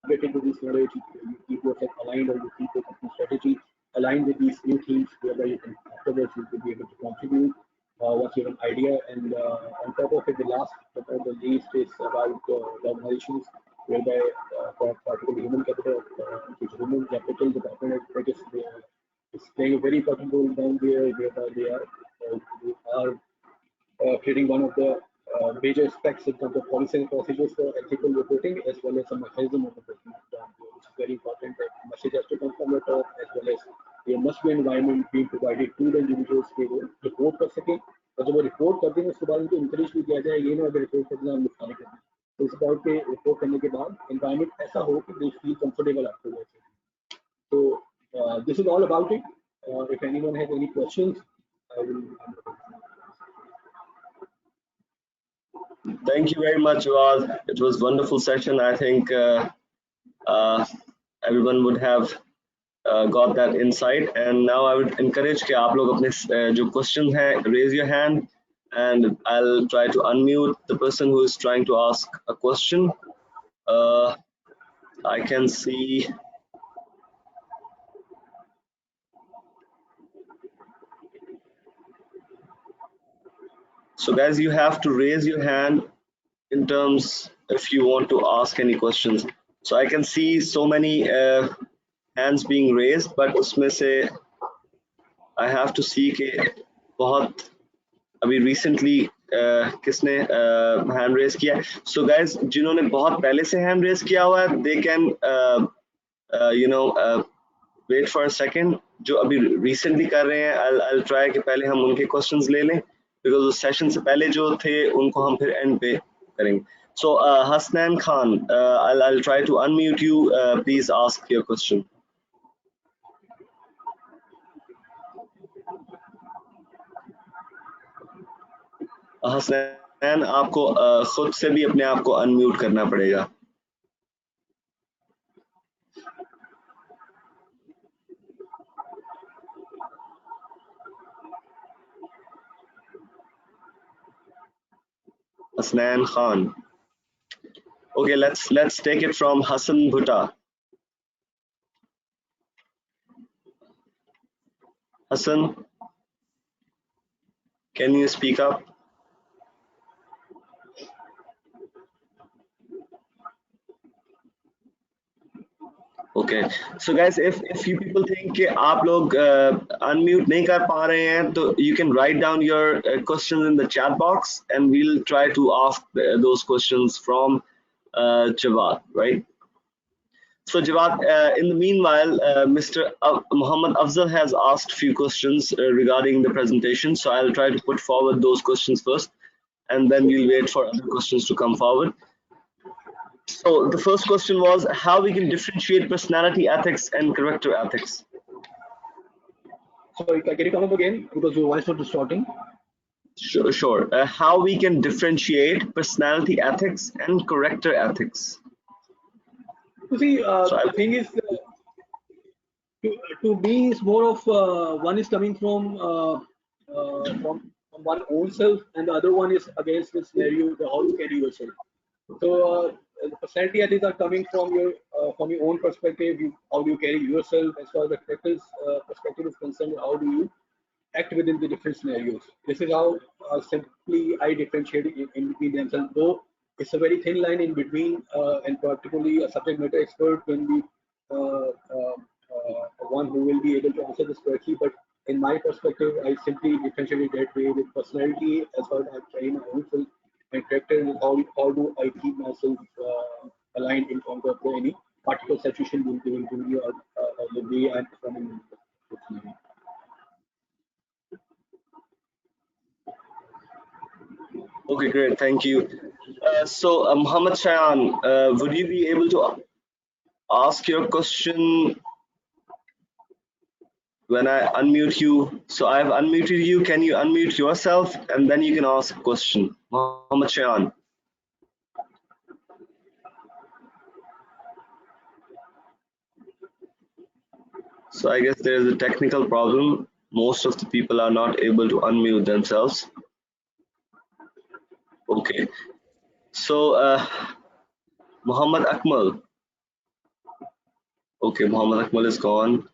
get into this knowledge, you keep yourself aligned or you keep your company strategy aligned with these new things whereby you can afterwards you will be able to contribute once you have an idea. And on top of it, the last but not the least is about the organizations whereby particularly human capital, which human capital department is playing a very important role down there whereby they are creating one of the major aspects in terms of policy and procedures for ethical reporting as well as a mechanism of reporting, which is very important that message has to come from the top as well as there must be an environment being provided to the individuals के वो report कर सकें और जब वो report करते हैं उसके बाद उनको encourage भी किया जाए ये ना अगर report करना हम नुकसान करना. तो इस बात पे report करने के बाद environment ऐसा हो कि they feel comfortable afterwards. So this is all about it. If anyone has any questions, I will. Thank you very much, Raj. It was a wonderful session. I think everyone would have got that insight. And now I would encourage कि आप लोग अपने जो questions हैं, raise your hand, and I'll try to unmute the person who is trying to ask a question. Uh, I can see. So guys, you have to raise your hand in terms if you want to ask any questions. So I can see so many hands being raised, but उसमें से I have to see कि बहुत अभी recently किसने hand raise किया है. So guys, जिन्होंने बहुत पहले से hand raise किया हुआ है, they can you know wait for a second. जो अभी recently कर रहे हैं, I'll try कि पहले हम उनके questions ले लें, because उस session से पहले जो थे उनको हम फिर end पे करेंगे. So Hasnan Khan, I'll try to unmute you. Please ask your question. Hasnain, आपको खुद से भी अपने आप को अनम्यूट करना पड़ेगा. Hasnan Khan. Okay, let's take it from Hassan Bhutta. Hassan, can you speak up? Okay, so guys, if you people think कि आप लोग unmute नहीं कर पा रहे हैं, तो you can write down your questions in the chat box, and we'll try to ask those questions from Jawad, right? So Jawad, in the meanwhile, Mr. Muhammad Afzal has asked few questions regarding the presentation, so I'll try to put forward those questions first, and then we'll wait for other questions to come forward. So the first question was how we can differentiate personality ethics and character ethics. Sorry, can you come up again because your voice was distorting? Sure. How we can differentiate personality ethics and character ethics. You see, the thing is, to me, is more of one is coming from one own self, and the other one is against the scenario, how you carry yourself. So the personality ethics are coming from your own perspective. How do you carry yourself as far as the character's perspective is concerned? How do you act within the different scenarios? This is how simply I differentiate in between themselves. Though it's a very thin line in between, and particularly a subject matter expert can be one who will be able to answer this correctly. But in my perspective, I simply differentiate it that way with personality as far as I carry my own self. My character is how do I keep myself aligned in terms of any particular situation will be to me or the way I'm performing in the scenario. Okay, great, thank you. So Muhammad Shayan, would you be able to ask your question when I unmute you? So I have unmuted you. Can you unmute yourself, and then you can ask a question? Muhammad Shayan. So I guess there is a technical problem. Most of the people are not able to unmute themselves. Okay. So Muhammad Akmal. Okay, Muhammad Akmal is gone.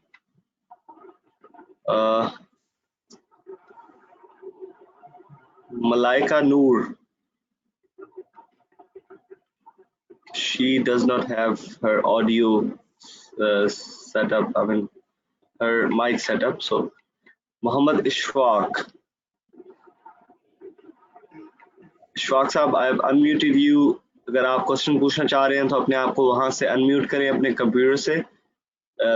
Malaika Noor. She does not have her audio set up. I mean, her mic set up. So Muhammad Ishfaq. Ishfaq साहब, I have unmuted you. अगर आप question पूछना चाह रहे हैं तो अपने आप को वहां से अनम्यूट करें अपने कंप्यूटर से.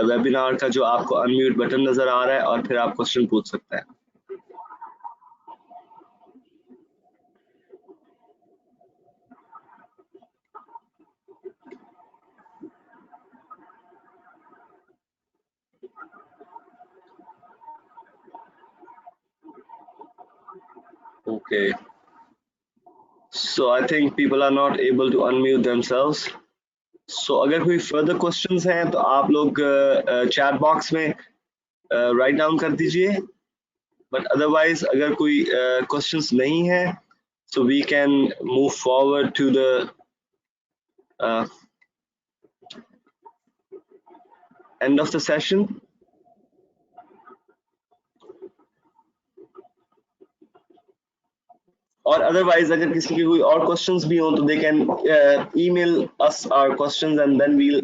वेबिनार का जो आपको अनम्यूट बटन नजर आ रहा है, और फिर आप क्वेश्चन पूछ सकते हैं. Okay. So I think people are not able to unmute themselves. सो अगर कोई फर्दर क्वेश्चंस हैं तो आप लोग चैट बॉक्स में राइट डाउन कर दीजिए, बट अदरवाइज अगर कोई क्वेश्चंस नहीं है so we can move forward to the uh, end of the session. और अदरवाइज अगर किसी के कोई और क्वेश्चंस भी हो तो they can email us our questions and then we'll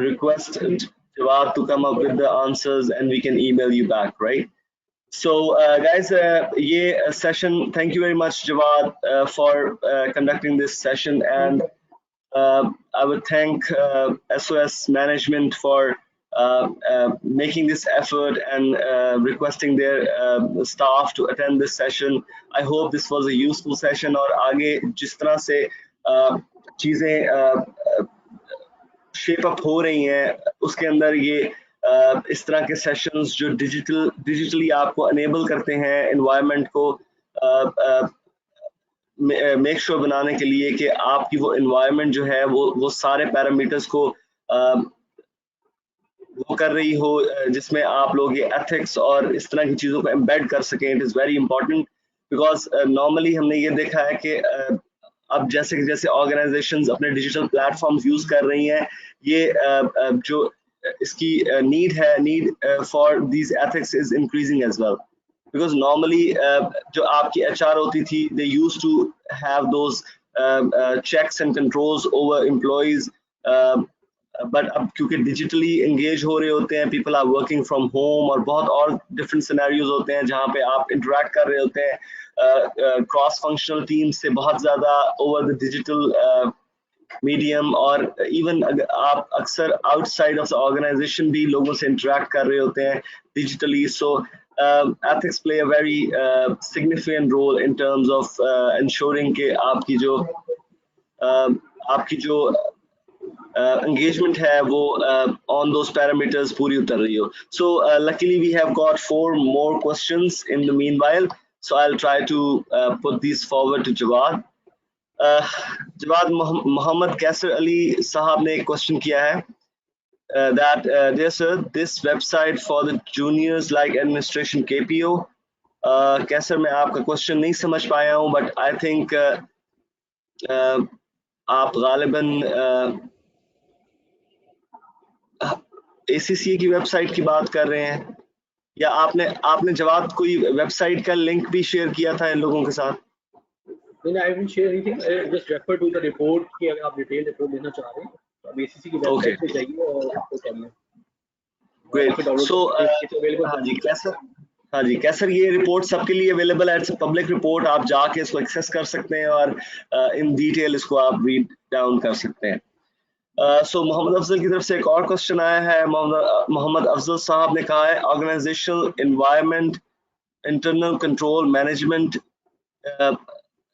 request Jawad to come up with the answers and we can email you back, right? So guys, ye session, thank you very much Jawad for conducting this session, and I would thank SOS management for making this effort and requesting their staff to attend this session. I hope this was a useful session और आगे जिस तरह से चीज़ें shape up हो रही हैं उसके अंदर ये इस तरह के सेशंस जो डिजिटली आपको अनेबल करते हैं एनवायरनमेंट को मेक श्योर बनाने के लिए कि आपकी वो एनवायरनमेंट जो है वो सारे पैरामीटर्स को वो कर रही हो जिसमें आप लोग ये एथिक्स और इस तरह की चीज़ों को एम्बेड कर सकें. It is very important because normally हमने ये देखा है कि अब जैसे जैसे ऑर्गेनाइजेशंस अपने डिजिटल प्लेटफॉर्म्स यूज कर रही हैं, ये जो इसकी need for these ethics is increasing as well, because normally जो आपकी HR होती थी, they used to have those checks and controls over employees, but अब क्योंकि digitally engage हो रहे होते हैं, people are working from home और बहुत और different scenarios होते हैं जहाँ पे आप interact कर रहे होते हैं cross functional teams से बहुत ज़्यादा over the digital मीडियम, और इवन आप अक्सर आउटसाइड ऑफ द ऑर्गेनाइजेशन भी लोगों से इंटरेक्ट कर रहे होते हैं digitally. So ethics play a very significant role in terms of ensuring कि आपकी जो engagement है वो on those parameters पूरी उतर रही हो. So luckily we have got 4 more questions in the meanwhile, so I'll try to put these forward to Jawad. Jawad Mohammad Kaiser Ali साहब ने एक क्वेश्चन किया है that dear sir, this website for the juniors like administration KPO. कैसर मैं आपका question नहीं समझ पाया हूँ, बट आई थिंक आप गालिबन ACCA की वेबसाइट की बात कर रहे हैं, या आपने जवाब कोई वेबसाइट का लिंक भी शेयर किया था इन लोगों के साथ? I haven't shared anything. I just refer to the report कि अगर आप डिटेल रिपोर्ट लेना चाह रहे हैं तो आप ACC की वेबसाइट पे जाइए और आपको करना है. Great. So हाँ जी कैसर, ये रिपोर्ट सबके लिए अवेलेबल है. इट्स पब्लिक रिपोर्ट, आप जाके इसको एक्सेस कर सकते हैं और इन डिटेल इसको आप रीड डाउन कर सकते हैं. सो मोहम्मद अफजल की तरफ से एक और क्वेश्चन आया है. मोहम्मद अफजल साहब ने कहा है organisational environment, internal control, management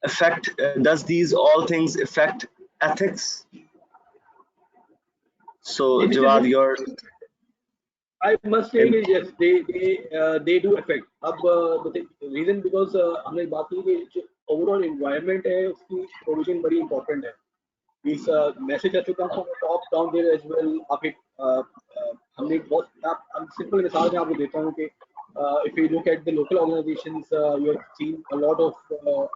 affect does these all things affect ethics? So Jawad, your I must say that yes, they do affect. अब the reason because हमने बात की कि जो overall environment है उसकी provision बड़ी important है. This message has to come from the top down there as well. आप एक हमने बहुत simple मिसाल मैं आपको देता हूँ कि if you look at the local organizations, you have seen a lot of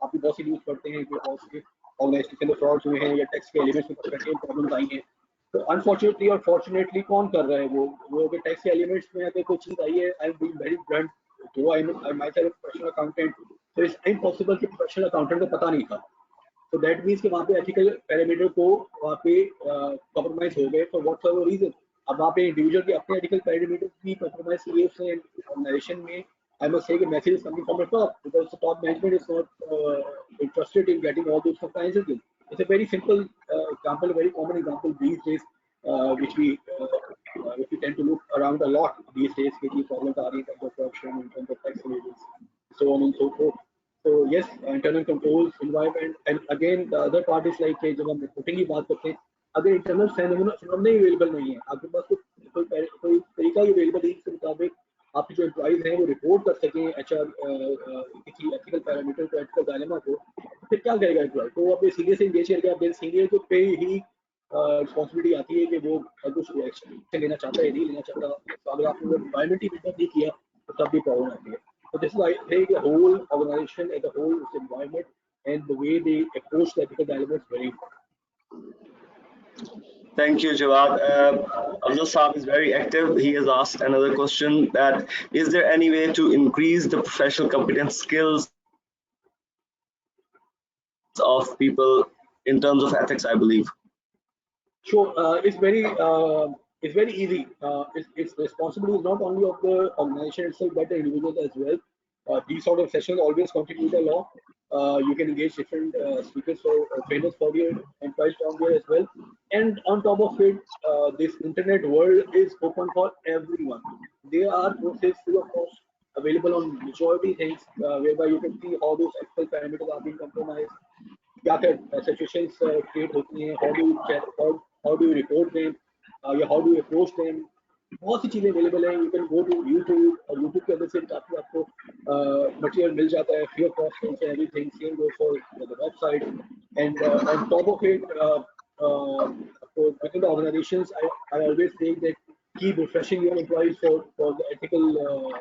आप बहुत सी न्यूज़ पढ़ते हैं कि बहुत से ऑर्गेनाइजेशन में फ्रॉड्स हुए हैं या टैक्स के एलिमेंट्स में कंटेंट प्रॉब्लम्स आई हैं. तो अनफॉर्चुनेटली और फॉर्चुनेटली कौन कर रहा है वो अगर टैक्स के एलिमेंट्स में अगर कोई चीज़ आई है, I am being very blunt, तो I might have a professional accountant, तो इट्स इम्पॉसिबल कि प्रोफेशनल अकाउंटेंट को पता नहीं था. तो दैट मीन्स कि वहाँ पे एथिकल पैरामीटर को वहाँ पे कॉम्प्रोमाइज हो गए फॉर व्हाट एवर रीजन. अब वहाँ पे इंडिविजुअल के अपने एथिकल पैरामीटर की कॉम्प्रोमाइज किए उसने ऑर्गेनाइजेशन में. I must say the message is coming from the top because the top management is not interested in getting all those compliances in. It's a very simple example, a very common example these days, which we tend to look around a lot these days. Which problems are in terms of corruption, in terms of tax evasions, so on and so forth. So yes, internal controls, environment, and again the other part is like जब हम reporting की बात करते हैं, अगर internal phenomenon ही available नहीं है, आपके पास कोई तरीका ही available नहीं के मुताबिक आपके जो एम्प्लॉइज हैं वो रिपोर्ट कर सकें HR किसी एथिकल पैरामीटर को, एथिकल डायलेमा को, फिर क्या करेगा एम्प्लॉय? तो वो अपने सीनियर से इंगेज करके आप सीनियर को पे ही रिस्पॉन्सिबिलिटी आती है कि वो कुछ एक्शन लेना चाहता है, नहीं लेना चाहता, तो अगर आपने वो एनवायरमेंट ही बिल्डअप नहीं किया तो तब भी प्रॉब्लम आती है. So this is, I think, the whole organization and the whole environment and the way they approach the ethical dilemma is very important. Thank you, Jawad. Abdul Saab is very active. He has asked another question, that is there any way to increase the professional competence skills of people in terms of ethics, I believe? Sure, it's very easy. It's responsibility is not only of the organization itself but the individuals as well. These sort of sessions always contribute a lot. You can engage different speakers or trainers for your employees down there as well. And on top of it, this internet world is open for everyone. There are courses free of cost available on majority things, whereby you can see how those ethical parameters are being compromised. क्या क्या situations create होती हैं, how do you report them, या how do you approach them. बहुत सी चीजें available हैं. You can go to YouTube और YouTube के अंदर से काफी आपको मटेरियल मिल जाता है free of cost and everything. Same goes for the website. And on top of it, within the organizations, I always think that keep refreshing your employees for the ethical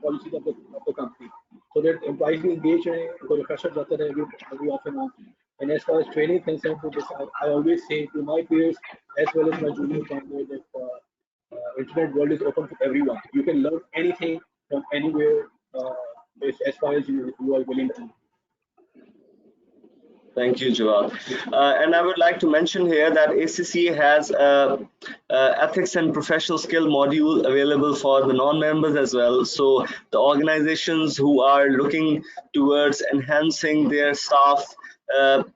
policies of the company, so that employees will engage in the refresher every often on. And as far as training is concerned, to this, I always say to my peers as well as my juniors down there that internet world is open to everyone. You can learn anything from anywhere, as far as you are willing to. Thank you, Jawad. And I would like to mention here that ACCA has ethics and professional skill module available for the non-members as well. So the organizations who are looking towards enhancing their staff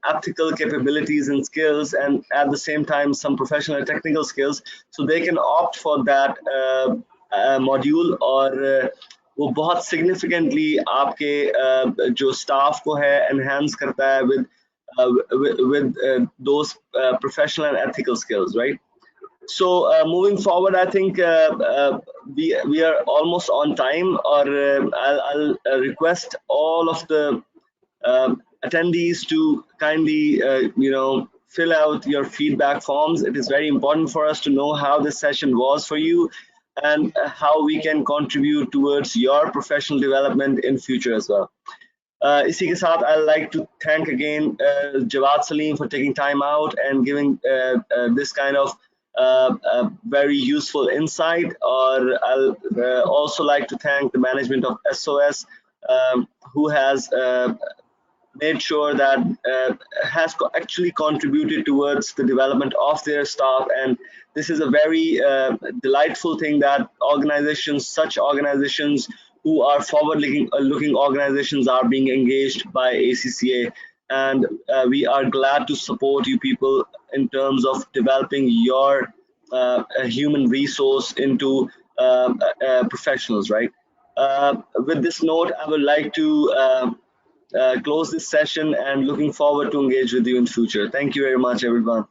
ethical capabilities and skills, and at the same time some professional and technical skills, so they can opt for that module. और वो बहुत significantly आपके जो staff को है enhance करता है with those professional and ethical skills, right? So moving forward, I think we are almost on time. Or I'll request all of the attendees to kindly fill out your feedback forms. It is very important for us to know how this session was for you, and how we can contribute towards your professional development in future as well. इसी के साथ I'd like to thank again Jawad Salim for taking time out and giving this kind of very useful insight. Or I'll also like to thank the management of SOS, who has made sure that has actually contributed towards the development of their staff. And this is a very delightful thing that such organizations who are forward-looking organizations are being engaged by ACCA. And we are glad to support you people in terms of developing your human resource into professionals, right? With this note, I would like to close this session, and looking forward to engage with you in future. Thank you very much, everyone.